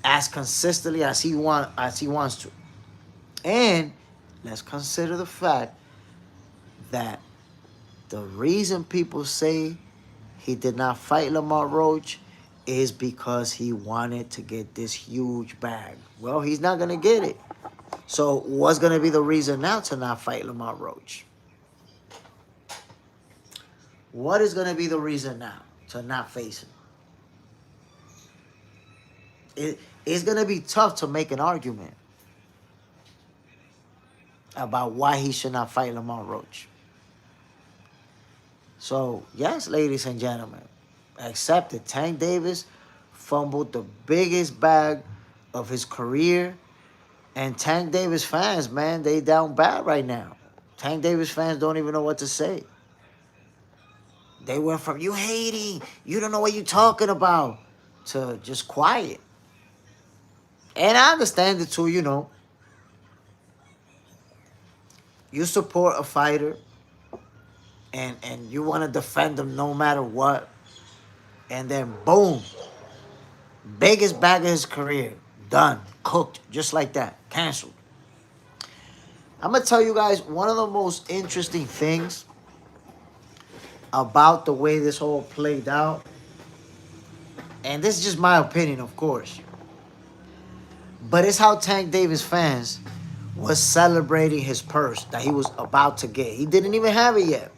as consistently as he wants to? And let's consider the fact that the reason people say he did not fight Lamont Roach is because he wanted to get this huge bag. Well, he's not going to get it. So what's going to be the reason now to not fight Lamont Roach? What is going to be the reason now to not face him? It's going to be tough to make an argument about why he should not fight Lamont Roach. So, yes, ladies and gentlemen, accept it. Tank Davis fumbled the biggest bag of his career. And Tank Davis fans, man, they down bad right now. Tank Davis fans don't even know what to say. They went from, you hating, you don't know what you're talking about, to just quiet. And I understand it too, you know. You support a fighter and you want to defend them no matter what. And then boom, biggest bag of his career, done, cooked, just like that, canceled. I'm going to tell you guys one of the most interesting things about the way this whole played out. And this is just my opinion, of course. But it's how Tank Davis fans was celebrating his purse that he was about to get. He didn't even have it yet.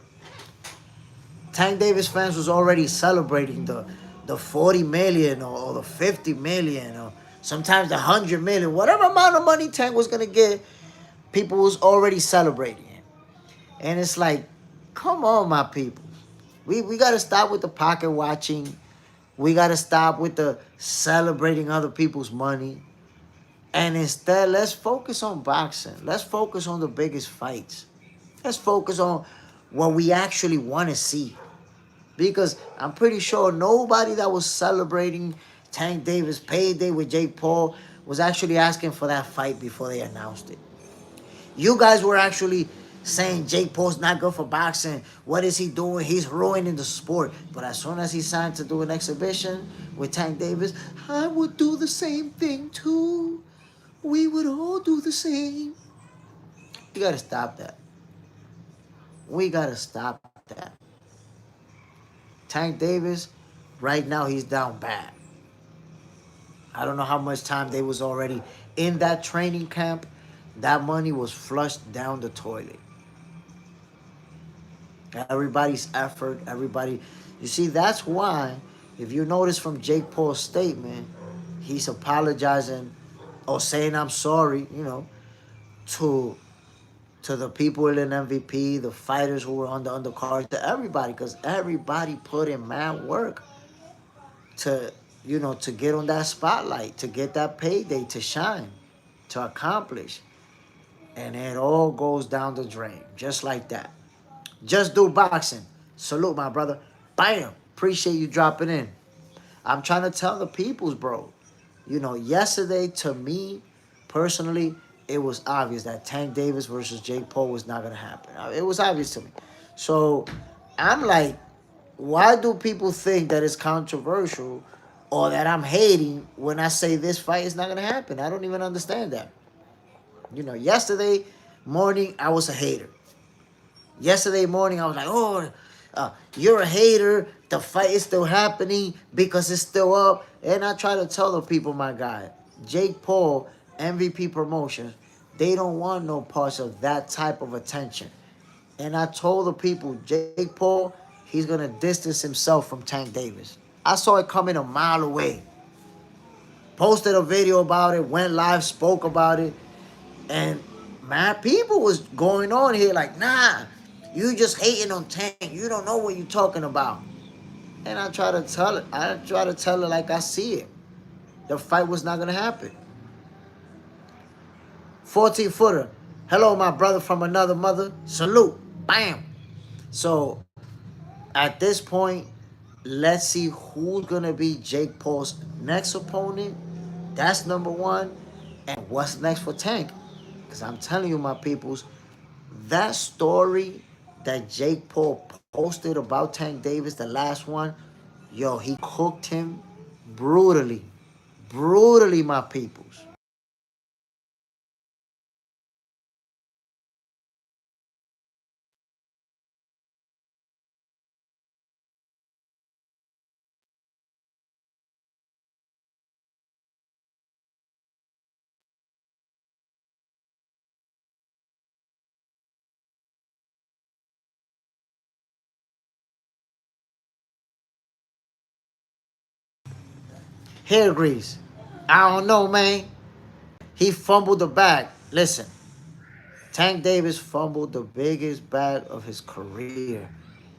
Tank Davis fans was already celebrating the 40 million or the 50 million or sometimes the 100 million. Whatever amount of money Tank was going to get, people was already celebrating it. And it's like, come on, my people. We got to stop with the pocket watching. We got to stop with the celebrating other people's money. And instead, let's focus on boxing. Let's focus on the biggest fights. Let's focus on what we actually want to see. Because I'm pretty sure nobody that was celebrating Tank Davis' payday with Jake Paul was actually asking for that fight before they announced it. You guys were actually saying Jake Paul's not good for boxing. What is he doing? He's ruining the sport. But as soon as he signed to do an exhibition with Tank Davis, I would do the same thing too. We would all do the same. We got to stop that. We got to stop that. Tank Davis, right now, he's down bad. I don't know how much time they was already in that training camp. That money was flushed down the toilet. Everybody's effort, everybody. You see, that's why, if you notice from Jake Paul's statement, he's apologizing or saying I'm sorry, you know, to the people in MVP, the fighters who were on the undercard, to everybody, because everybody put in mad work to, you know, to get on that spotlight, to get that payday, to shine, to accomplish. And it all goes down the drain, just like that. Just do boxing. Salute, my brother. Bam. Appreciate you dropping in. I'm trying to tell the peoples, bro. You know, yesterday, to me, personally, it was obvious that Tank Davis versus Jake Paul was not going to happen. It was obvious to me. So I'm like, why do people think that it's controversial or that I'm hating when I say this fight is not going to happen? I don't even understand that. Yesterday morning, I was a hater. Yesterday morning, I was like, oh, you're a hater. The fight is still happening because it's still up. And I try to tell the people, my guy, Jake Paul, MVP Promotions, they don't want no parts of that type of attention. And I told the people, Jake Paul, he's going to distance himself from Tank Davis. I saw it coming a mile away. Posted a video about it, went live, spoke about it. And man, people was going on here like, nah, you just hating on Tank. You don't know what you're talking about. And I try to tell it. I try to tell it like I see it. The fight was not going to happen. 14-footer. Hello, my brother from another mother. Salute. Bam. So at this point, let's see who's going to be Jake Paul's next opponent. That's number one. And what's next for Tank? Because I'm telling you, my peoples, that story that Jake Paul posted about Tank Davis, the last one, yo, he cooked him brutally. Brutally, my peoples. Hair grease. I don't know, man. He fumbled the bag. Listen, Tank Davis fumbled the biggest bag of his career.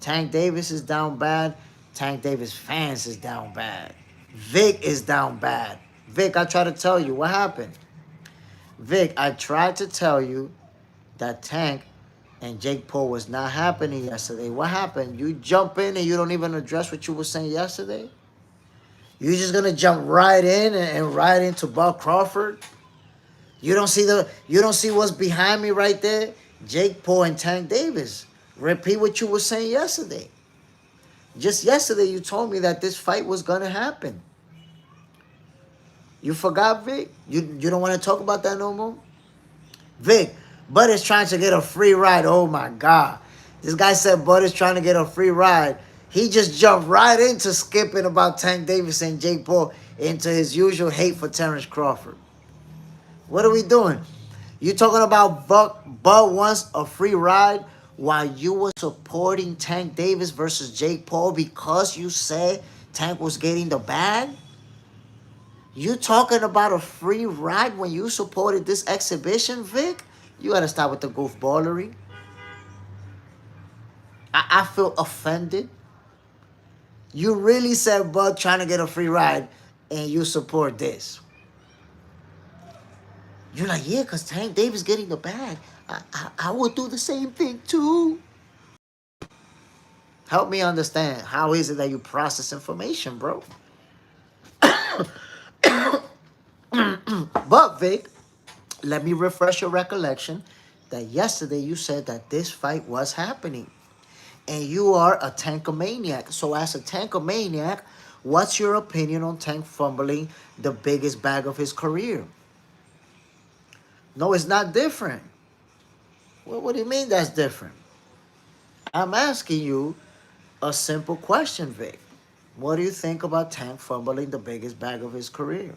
Tank Davis is down bad. Tank Davis fans is down bad. Vic is down bad. Vic, I try to tell you what happened. Vic, I tried to tell you that Tank and Jake Paul was not happening yesterday. What happened? You jump in and you don't even address what you were saying yesterday? You just gonna jump right in and right into Buck Crawford? You don't see what's behind me right there? Jake Paul and Tank Davis. Repeat what you were saying yesterday. Just yesterday you told me that this fight was gonna happen. You forgot, Vic? You don't want to talk about that no more? Vic, Bud is trying to get a free ride. Oh my God. This guy said Bud is trying to get a free ride. He just jumped right into skipping about Tank Davis and Jake Paul into his usual hate for Terrence Crawford. What are we doing? You talking about Bud wants a free ride while you were supporting Tank Davis versus Jake Paul because you said Tank was getting the bag? You talking about a free ride when you supported this exhibition, Vic? You gotta stop with the goofballery. I feel offended. You really said Bud trying to get a free ride and you support this. You're like, yeah, because Tank Davis getting the bag. I would do the same thing too. Help me understand. How is it that you process information, bro? But, Vic, let me refresh your recollection that yesterday you said that this fight was happening. And you are a tankomaniac. So as a tankomaniac, what's your opinion on Tank fumbling the biggest bag of his career? No, it's not different. Well, what do you mean that's different? I'm asking you a simple question, Vic. What do you think about Tank fumbling the biggest bag of his career?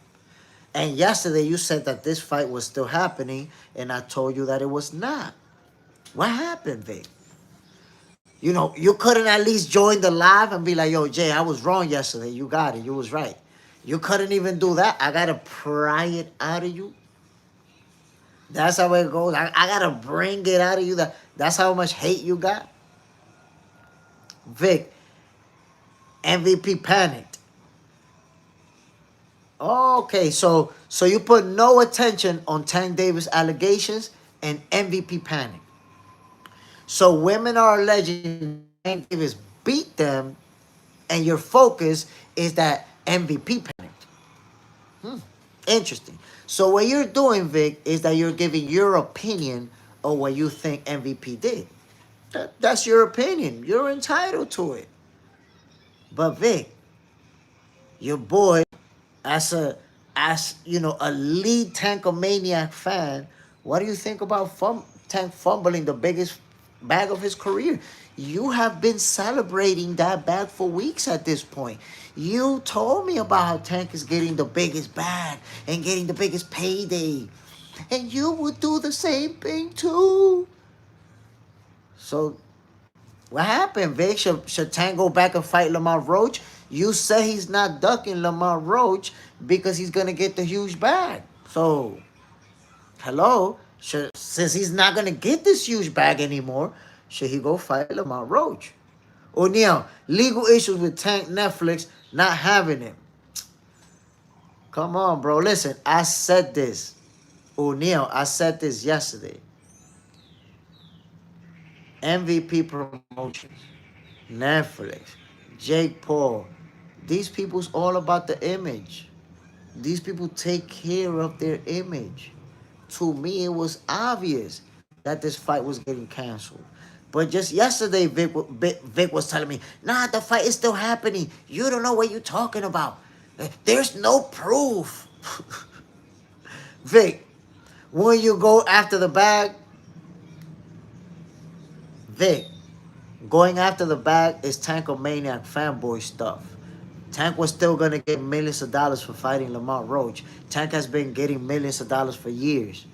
And yesterday you said that this fight was still happening, and I told you that it was not. What happened, Vic? You couldn't at least join the live and be like, yo, Jay, I was wrong yesterday. You got it. You was right. You couldn't even do that. I got to pry it out of you. That's how it goes. I got to bring it out of you. That's how much hate you got. Vic, MVP panicked. Okay, so you put no attention on Tank Davis allegations and MVP panic. So women are alleging Tank Davis beat them, and your focus is that MVP panicked. Interesting. So what you're doing, Vic, is that you're giving your opinion of what you think MVP did. That's your opinion. You're entitled to it. But Vic, your boy, as you know, a lead Tankomaniac fan, what do you think about Tank fumbling the biggest bag of his career? You have been celebrating that bag for weeks at this point. You told me about how Tank is getting the biggest bag and getting the biggest payday. And you would do the same thing too. So what happened, Vic? Should Tank go back and fight Lamont Roach? You say he's not ducking Lamont Roach because he's going to get the huge bag. So, hello? Since he's not going to get this huge bag anymore, should he go fight Lamont Roach? O'Neal, legal issues with Tank Netflix not having him. Come on, bro. Listen, I said this. O'Neal, I said this yesterday. MVP Promotions, Netflix, Jake Paul. These people's all about the image. These people take care of their image. To me, it was obvious that this fight was getting canceled. But just yesterday, Vic was telling me, nah, the fight is still happening. You don't know what you're talking about. There's no proof. Vic, when you go after the bag, Vic, going after the bag is Tankomaniac fanboy stuff. Tank was still going to get millions of dollars for fighting Lamont Roach. Tank has been getting millions of dollars for years.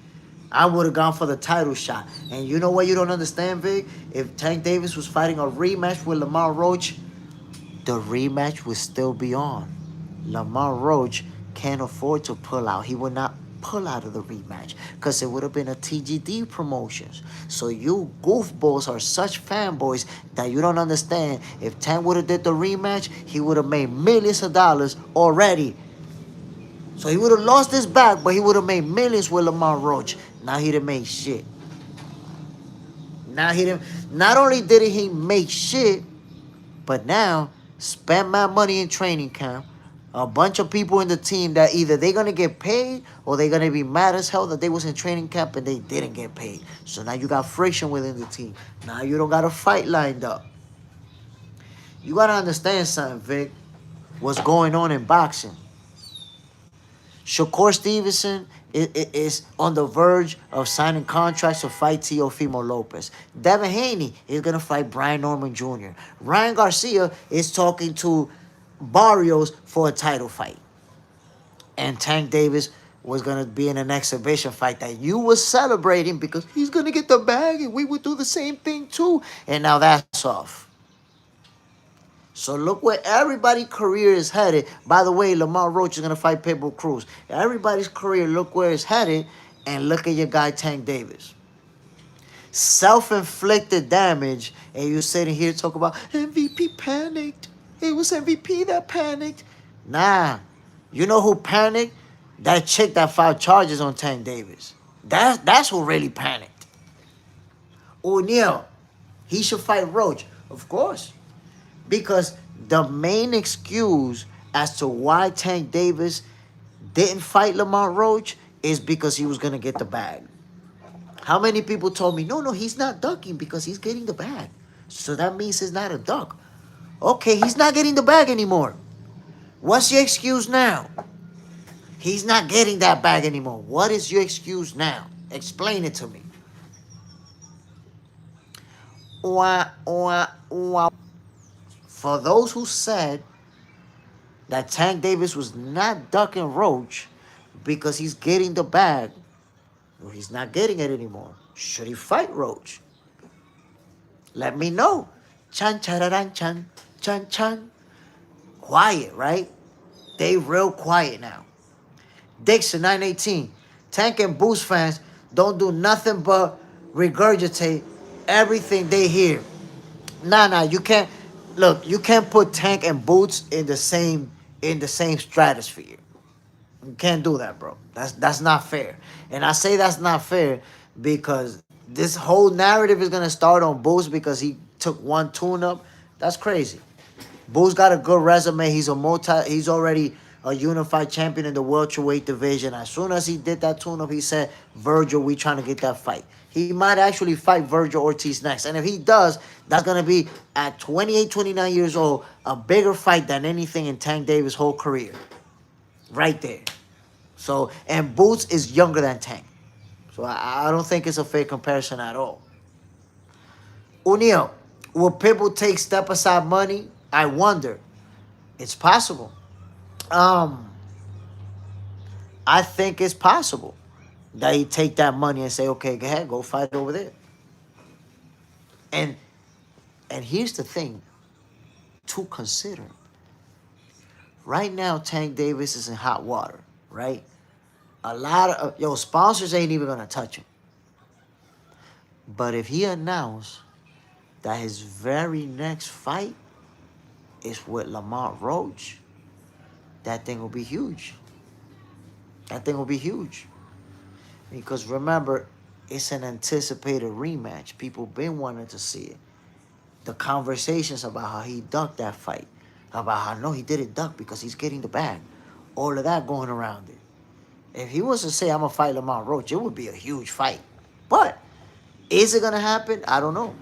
I would have gone for the title shot. And you know what you don't understand, Vic? If Tank Davis was fighting a rematch with Lamont Roach, the rematch would still be on. Lamont Roach can't afford to pull out. He would not pull out of the rematch because it would have been a TGD promotions. So you goofballs are such fanboys that you don't understand. If Tank would have did the rematch, he would have made millions of dollars already. So he would have lost his back, but he would have made millions with Lamont Roach. Now he didn't make shit. Now he didn't. Not only did he make shit, but now spent my money in training camp. A bunch of people in the team that either they're going to get paid or they're going to be mad as hell that they was in training camp and they didn't get paid. So now you got friction within the team. Now you don't got a fight lined up. You got to understand something, Vic. What's going on in boxing. Shakur Stevenson is on the verge of signing contracts to fight Teofimo Lopez. Devin Haney is going to fight Brian Norman Jr. Ryan Garcia is talking to Barrios for a title fight. And Tank Davis was going to be in an exhibition fight that you were celebrating because he's going to get the bag and we would do the same thing too. And now that's off. So look where everybody's career is headed. By the way, Lamont Roach is going to fight Pitbull Cruz. Everybody's career, look where it's headed. And look at your guy, Tank Davis. Self-inflicted damage. And you're sitting here talking about MVP panicked. It was MVP that panicked. Nah. You know who panicked? That chick that filed charges on Tank Davis. That's who really panicked. O'Neal, he should fight Roach. Of course. Because the main excuse as to why Tank Davis didn't fight Lamont Roach is because he was going to get the bag. How many people told me, no, he's not ducking because he's getting the bag. So that means he's not a duck. Okay, he's not getting the bag anymore. What's your excuse now? He's not getting that bag anymore. What is your excuse now? Explain it to me. For those who said that Tank Davis was not ducking Roach because he's getting the bag, well, he's not getting it anymore. Should he fight Roach? Let me know. Chan, chararan, chan, chan, chan. Quiet, right? They real quiet now. Dixon, 918. Tank and Boost fans don't do nothing but regurgitate everything they hear. Nah, you can't. Look, you can't put Tank and Boots in the same stratosphere. You can't do that, bro. That's not fair. And I say that's not fair because this whole narrative is gonna start on Boots because he took one tune-up. That's crazy. Boots got a good resume. He's already a unified champion in the welterweight division. As soon as he did that tune-up, he said, Virgil, we trying to get that fight. He might actually fight Virgil Ortiz next. And if he does, that's going to be, at 28, 29 years old, a bigger fight than anything in Tank Davis' whole career. Right there. So, and Boots is younger than Tank. So I don't think it's a fair comparison at all. O'Neal, will Pitbull take step-aside money? I wonder. It's possible. I think it's possible that he take that money and say, okay, go ahead, go fight over there. And here's the thing to consider. Right now, Tank Davis is in hot water, right? A lot of, sponsors ain't even going to touch him. But if he announced that his very next fight is with Lamont Roach, that thing will be huge. That thing will be huge. Because remember, it's an anticipated rematch. People been wanting to see it. The conversations about how he ducked that fight. About how, no, he didn't duck because he's getting the bag. All of that going around it. If he was to say, I'm going to fight Lamont Roach, it would be a huge fight. But is it going to happen? I don't know.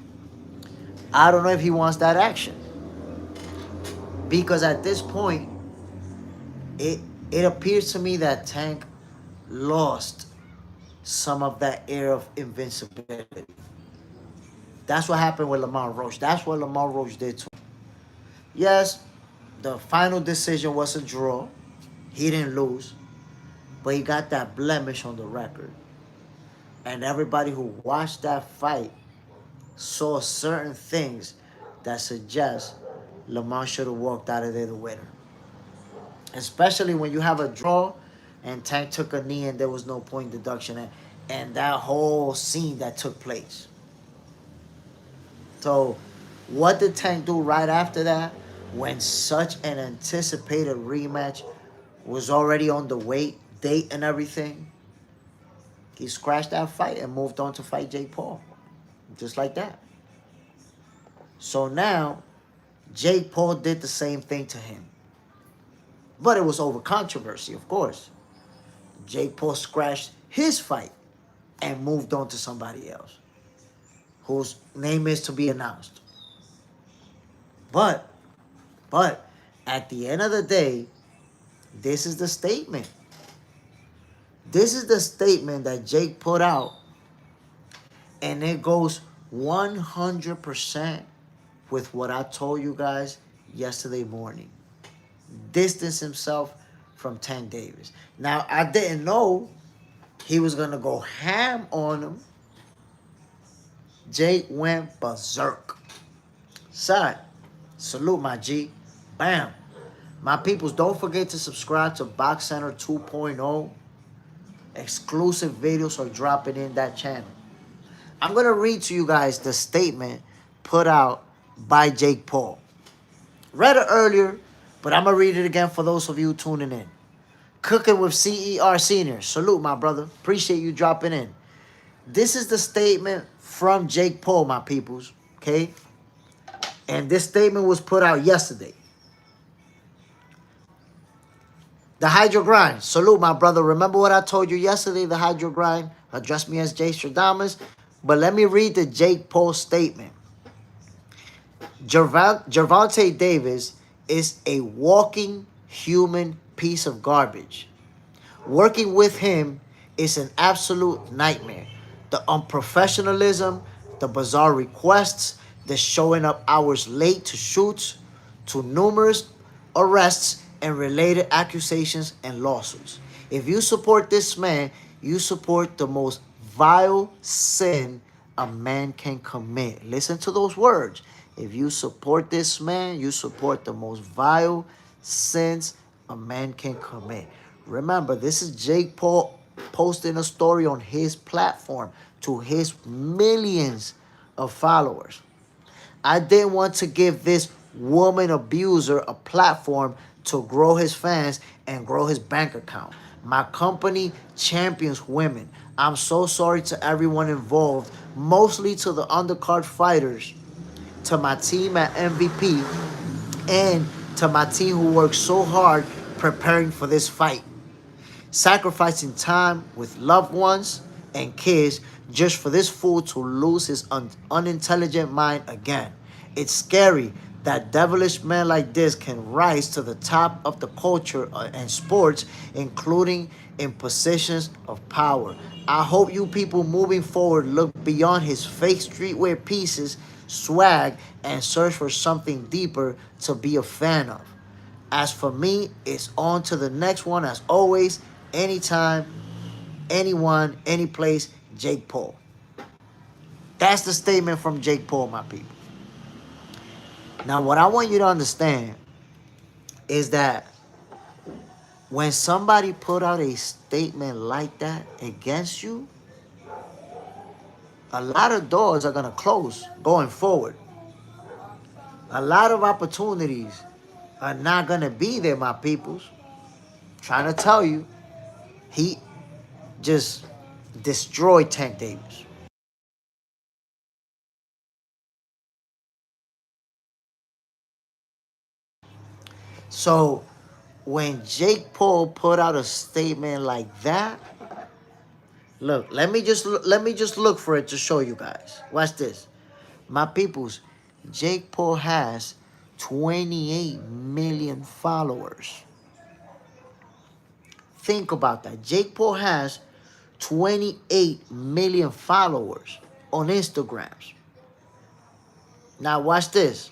I don't know if he wants that action. Because at this point, it appears to me that Tank lost some of that air of invincibility. That's what happened with Lamont Roach. That's what Lamont Roach did to him. Yes, the final decision was a draw. He didn't lose. But he got that blemish on the record. And everybody who watched that fight saw certain things that suggest Lamont should have walked out of there the winner. Especially when you have a draw and Tank took a knee and there was no point deduction and that whole scene that took place. So what did Tank do right after that when such an anticipated rematch was already on the date and everything? He scratched that fight and moved on to fight Jake Paul. Just like that. So now, Jake Paul did the same thing to him. But it was over controversy, of course. Jake Paul scratched his fight and moved on to somebody else, whose name is to be announced. But, at the end of the day, this is the statement. This is the statement that Jake put out, and it goes 100% with what I told you guys yesterday morning. Distance himself from Tank Davis. Now, I didn't know he was going to go ham on him. Jake went berserk. Side, salute my G. Bam. My peoples, don't forget to subscribe to Box Center 2.0. Exclusive videos are dropping in that channel. I'm going to read to you guys the statement put out by Jake Paul. Read it earlier, but I'm going to read it again for those of you tuning in. Cooking with CER Senior. Salute, my brother. Appreciate you dropping in. This is the statement from Jake Paul, my peoples. Okay? And this statement was put out yesterday. The Hydro Grind. Salute, my brother. Remember what I told you yesterday? The Hydro Grind. Address me as Jay Stradamus. But let me read the Jake Paul statement. Gervonta Davis is a walking human piece of garbage. Working with him is an absolute nightmare. The unprofessionalism, the bizarre requests, the showing up hours late to shoots, to numerous arrests and related accusations and lawsuits. If you support this man, you support the most vile sin a man can commit. Listen to those words. If you support this man, you support the most vile sins a man can commit. Remember, this is Jake Paul posting a story on his platform to his millions of followers. I didn't want to give this woman abuser a platform to grow his fans and grow his bank account. My company champions women. I'm so sorry to everyone involved, mostly to the undercard fighters, to my team at MVP, and to my team who worked so hard preparing for this fight, sacrificing time with loved ones and kids just for this fool to lose his unintelligent mind again. It's scary that devilish men like this can rise to the top of the culture and sports, including in positions of power. I hope you people moving forward look beyond his fake streetwear pieces, swag, and search for something deeper to be a fan of. As for me, it's on to the next one. As always, anytime, anyone, any place, Jake Paul. That's the statement from Jake Paul, my people. Now, what I want you to understand is that when somebody put out a statement like that against you, a lot of doors are going to close going forward. A lot of opportunities are not going to be there, my peoples. Trying to tell you, he just destroyed Tank Davis. So when Jake Paul put out a statement like that, look, let me just look for it to show you guys. Watch this. My peoples, Jake Paul has 28 million followers. Think about that. Jake Paul has 28 million followers on Instagrams. Now watch this.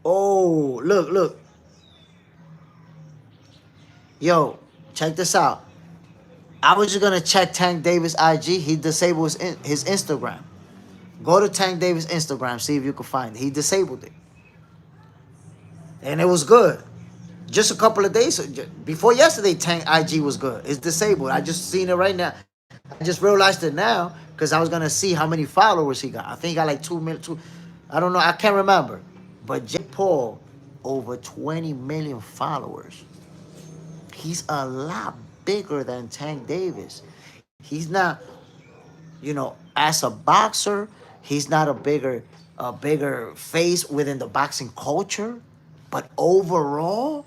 Oh, look. Yo, check this out. I was just gonna check Tank Davis' IG. He disabled his Instagram. Go to Tank Davis' Instagram, see if you can find it. He disabled it. And it was good. Just a couple of days before yesterday, Tank IG was good. It's disabled. I just seen it right now. I just realized it now because I was gonna see how many followers he got. I think he got like 2 million. I don't know. I can't remember. But Jake Paul, over 20 million followers. He's a lot bigger than Tank Davis. He's not, as a boxer, he's not a bigger face within the boxing culture. But overall,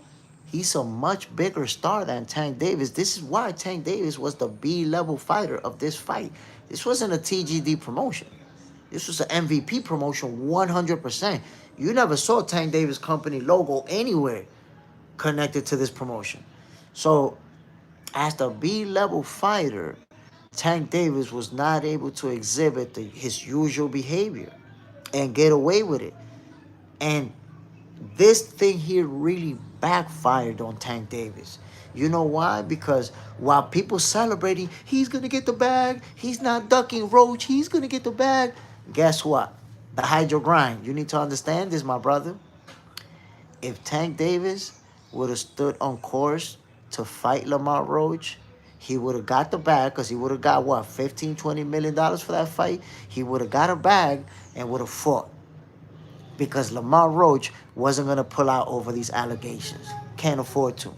he's a much bigger star than Tank Davis. This is why Tank Davis was the B-level fighter of this fight. This wasn't a TGD promotion. This was an MVP promotion 100%. You never saw Tank Davis company logo anywhere connected to this promotion. So, as the B-level fighter, Tank Davis was not able to exhibit his usual behavior and get away with it. And this thing here really backfired on Tank Davis. You know why? Because while people celebrating, he's going to get the bag, he's not ducking Roach, he's going to get the bag. Guess what? The hydro grind. You need to understand this, my brother. If Tank Davis would have stood on course to fight Lamont Roach, he would have got the bag because he would have got, what, $15, $20 million for that fight? He would have got a bag and would have fought. Because Lamont Roach wasn't going to pull out over these allegations. Can't afford to.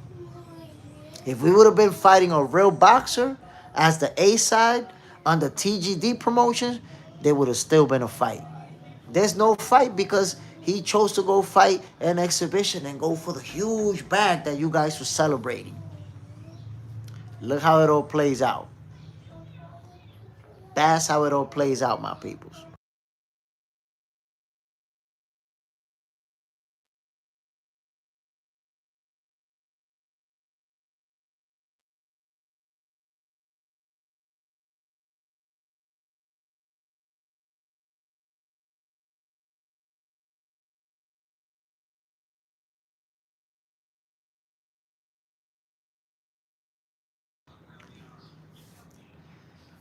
If we would have been fighting a real boxer as the A side on the TGD promotions, there would have still been a fight. There's no fight because he chose to go fight an exhibition and go for the huge bag that you guys were celebrating. Look how it all plays out. That's how it all plays out, my peoples.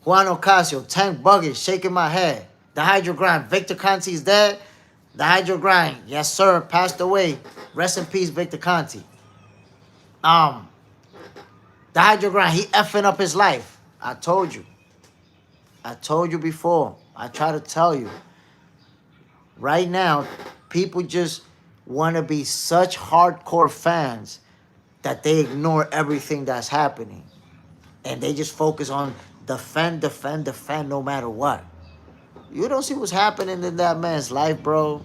Juan Ocasio, Tank Buggett, shaking my head. The Hydro Grind, Victor Conti's dead. The Hydro Grind, yes sir, passed away. Rest in peace, Victor Conti. The Hydro Grind, he effing up his life. I told you. I told you before. I try to tell you. Right now, people just want to be such hardcore fans that they ignore everything that's happening. And they just focus on defend no matter what. You don't see what's happening in that man's life, bro.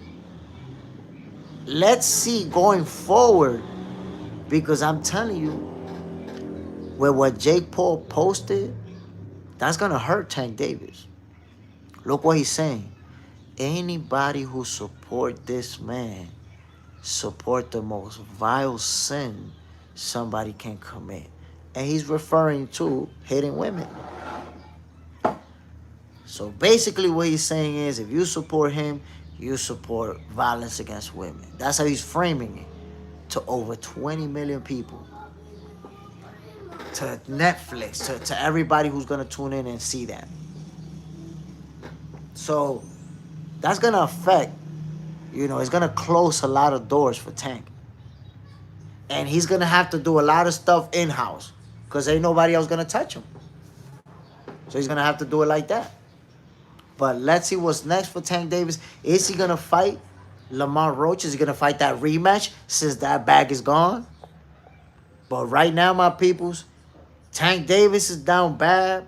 let's see going forward, because I'm telling you, with what Jake Paul posted, that's gonna hurt Tank Davis. Look what he's saying. Anybody who support this man support the most vile sin somebody can commit. And he's referring to hitting women. So basically what he's saying is, if you support him, you support violence against women. That's how he's framing it to over 20 million people. To Netflix, to everybody who's going to tune in and see that. So that's going to affect, it's going to close a lot of doors for Tank. And he's going to have to do a lot of stuff in-house because ain't nobody else going to touch him. So he's going to have to do it like that. But let's see what's next for Tank Davis. Is he going to fight Lamont Roach? Is he going to fight that rematch since that bag is gone? But right now, my peoples, Tank Davis is down bad.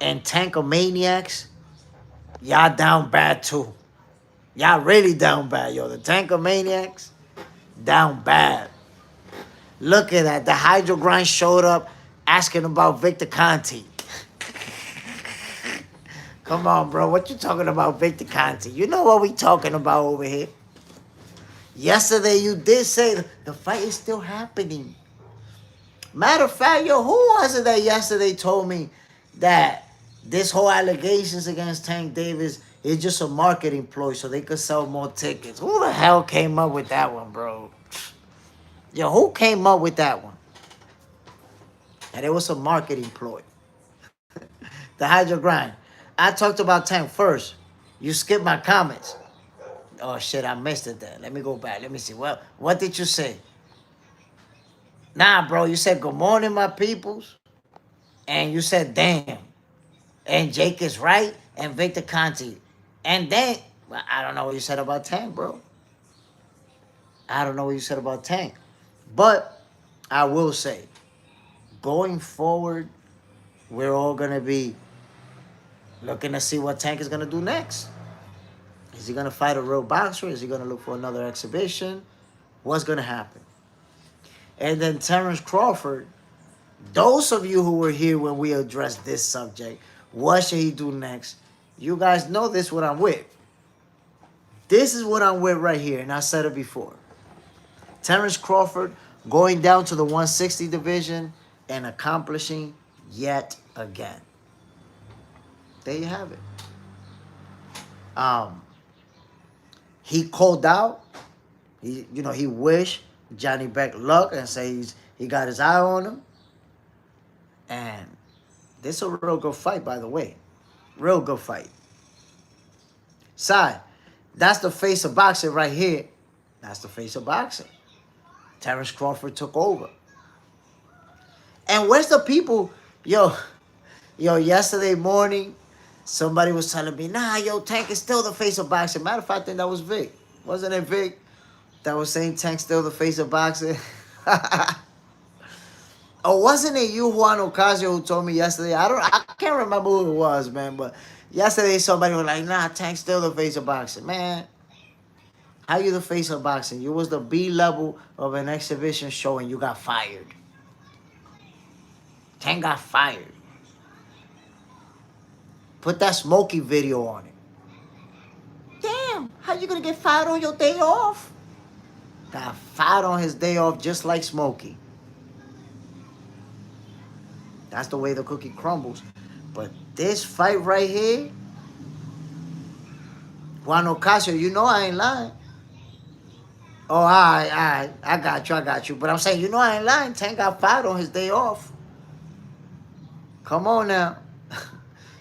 And Tankomaniacs, y'all down bad too. Y'all really down bad, yo. The Tankomaniacs, down bad. Look at that. The Hydro Grind showed up asking about Victor Conte. Come on, bro. What you talking about, Victor Conte? You know what we talking about over here. Yesterday, you did say the fight is still happening. Matter of fact, yo, who was it that yesterday told me that this whole allegations against Tank Davis is just a marketing ploy so they could sell more tickets? Who the hell came up with that one, bro? Yo, who came up with that one? And it was a marketing ploy. The Hydro Grind. I talked about Tank first. You skipped my comments. Oh, shit, I missed it then. Let me go back. Let me see. Well, what did you say? Nah, bro, you said good morning, my peoples. And you said, damn. And Jake is right. And Victor Conte. And then, well, I don't know what you said about Tank, bro. I don't know what you said about Tank. But I will say, going forward, we're all going to be looking to see what Tank is going to do next. Is he going to fight a real boxer? Is he going to look for another exhibition? What's going to happen? And then Terrence Crawford, those of you who were here when we addressed this subject, what should he do next? You guys know this what I'm with. This is what I'm with right here, and I said it before. Terrence Crawford going down to the 160 division and accomplishing yet again. There you have it. He called out. He wished Janibek luck and say he got his eye on him. And this is a real good fight, by the way. Real good fight. Side, that's the face of boxing right here. That's the face of boxing. Terrence Crawford took over. And where's the people? Yo, yesterday morning, somebody was telling me, nah, Tank is still the face of boxing. Matter of fact, I think that was Vic. Wasn't it Vic that was saying Tank's still the face of boxing? Or wasn't it you, Juan Ocasio, who told me yesterday? I can't remember who it was, man. But yesterday somebody was like, nah, Tank's still the face of boxing. Man, how you the face of boxing? You was the B level of an exhibition show and you got fired. Tank got fired. Put that Smokey video on it. Damn, how you gonna get fired on your day off? Got fired on his day off just like Smokey. That's the way the cookie crumbles. But this fight right here, Juan Ocasio, you know I ain't lying. Oh, all right. I got you. But I'm saying, I ain't lying. Tank got fired on his day off. Come on now.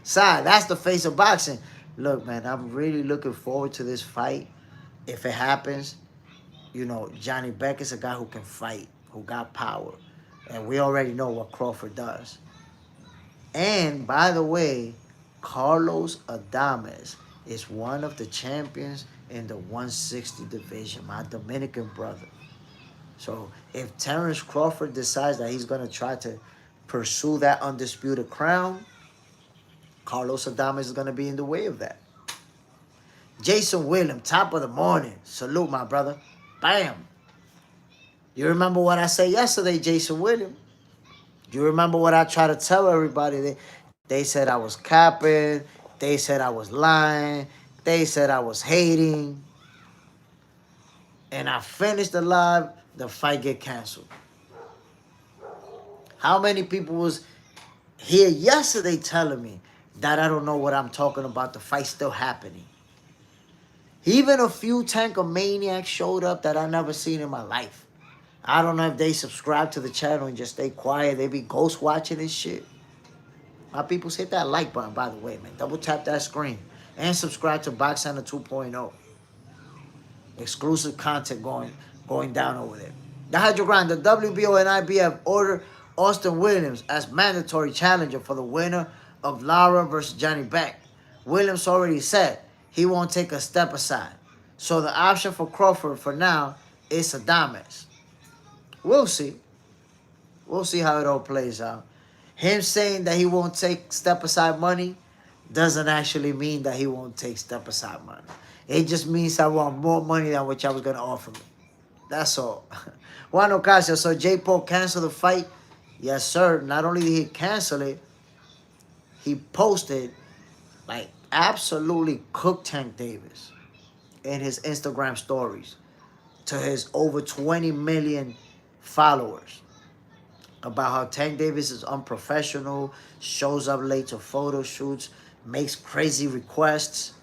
Side, that's the face of boxing. Look, man, I'm really looking forward to this fight. If it happens, Janibek is a guy who can fight, who got power. And we already know what Crawford does. And, by the way, Carlos Adames is one of the champions in the 160 division, my Dominican brother. So, if Terrence Crawford decides that he's going to try to pursue that undisputed crown, Carlos Adames is going to be in the way of that. Jason Williams, top of the morning. Salute, my brother. Bam. You remember what I said yesterday, Jason Williams? You remember what I tried to tell everybody? They said I was capping. They said I was lying. They said I was hating. And I finished the live, the fight get canceled. How many people was here yesterday telling me that I don't know what I'm talking about? The fight's still happening. Even a few Tankomaniacs showed up that I never seen in my life. I don't know if they subscribe to the channel and just stay quiet. They be ghost watching this shit. My peoples, hit that like button, by the way, man. Double tap that screen. And subscribe to Box Center 2.0. Exclusive content going down over there. The Hydro Grind, the WBO and IBF ordered Austin Williams as mandatory challenger for the winner of Lara versus Janibek. Williams already said he won't take a step aside. So the option for Crawford for now is Adames. We'll see. We'll see how it all plays out. Him saying that he won't take step-aside money doesn't actually mean that he won't take step-aside money. It just means I want more money than what y'all was going to offer me. That's all. Juan Ocasio, so Jake Paul canceled the fight? Yes, sir. Not only did he cancel it, he posted, like, absolutely cooked Tank Davis in his Instagram stories to his over 20 million followers about how Tank Davis is unprofessional, shows up late to photo shoots, makes crazy requests,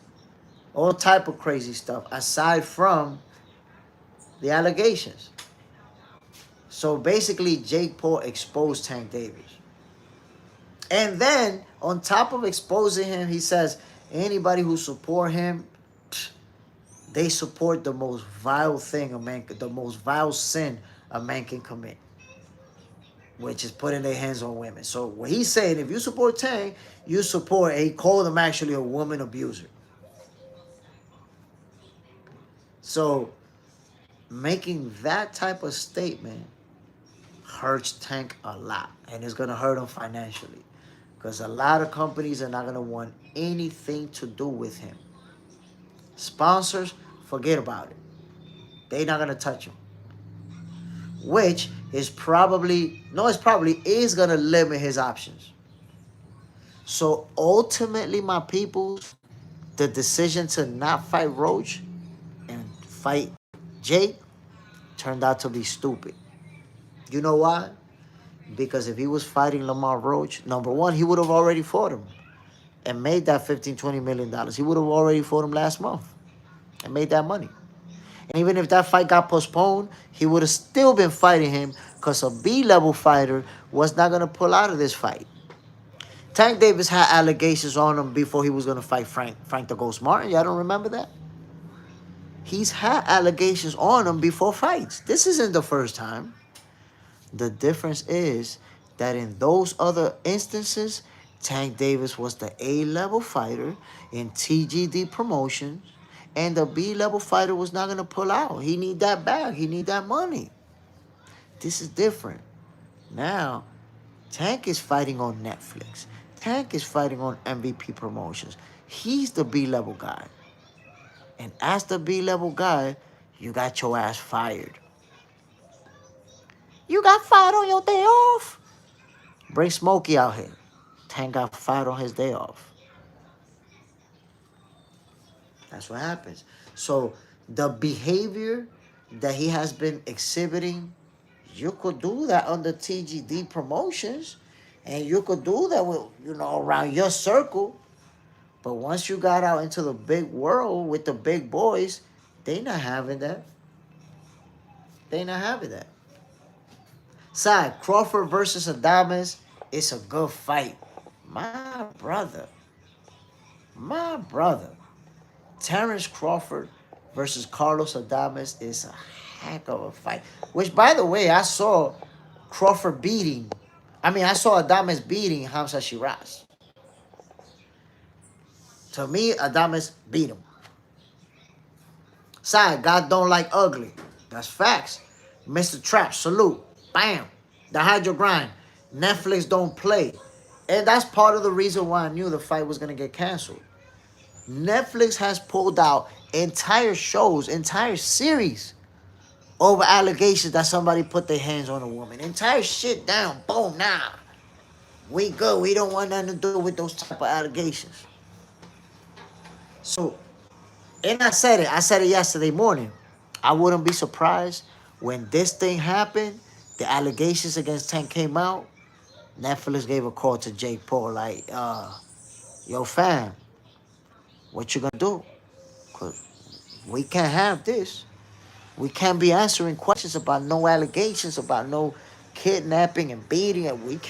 all type of crazy stuff, aside from the allegations. So basically, Jake Paul exposed Tank Davis. And then, on top of exposing him, he says, anybody who support him, they support the most vile thing the most vile sin a man can commit, which is putting their hands on women. So what he's saying, if you support Tank, you support, and he called him actually a woman abuser. So making that type of statement hurts Tank a lot, and it's going to hurt him financially, because a lot of companies are not going to want anything to do with him. Sponsors, forget about it. They're not going to touch him. Which is probably is going to limit his options. So ultimately, my people, the decision to not fight Roach and fight Jake turned out to be stupid. You know why? Because if he was fighting Lamont Roach, number one, he would have already fought him and made that $15, $20 million. He would have already fought him last month and made that money. And even if that fight got postponed, he would have still been fighting him, because a B-level fighter was not going to pull out of this fight. Tank Davis had allegations on him before he was going to fight Frank the Ghost Martin. Y'all don't remember that? He's had allegations on him before fights. This isn't the first time. The difference is that in those other instances, Tank Davis was the A-level fighter in TGD promotions, and the B-level fighter was not going to pull out. He need that bag. He need that money. This is different. Now, Tank is fighting on Netflix. Tank is fighting on MVP promotions. He's the B-level guy. And as the B-level guy, you got your ass fired. You got fired on your day off. Bring Smokey out here. Tank got fired on his day off. That's what happens. So the behavior that he has been exhibiting, you could do that under TGD promotions, and you could do that with, around your circle. But once you got out into the big world with the big boys, they not having that. They not having that. Side, Crawford versus Adames, it's a good fight. My brother. Terrence Crawford versus Carlos Adames is a heck of a fight. Which, by the way, I saw Adames beating Hamza Shiraz. To me, Adames beat him. Side, God don't like ugly. That's facts. Mr. Trap, salute. Bam. The Hydro Grind. Netflix don't play. And that's part of the reason why I knew the fight was going to get canceled. Netflix has pulled out entire shows, entire series over allegations that somebody put their hands on a woman. Entire shit down. Boom, nah. We good. We don't want nothing to do with those type of allegations. So, and I said it. I said it yesterday morning. I wouldn't be surprised when this thing happened, the allegations against Tank came out, Netflix gave a call to Jake Paul like, yo fam, what you gonna do? Cause we can't have this. We can't be answering questions about no allegations, about no kidnapping and beating. We can't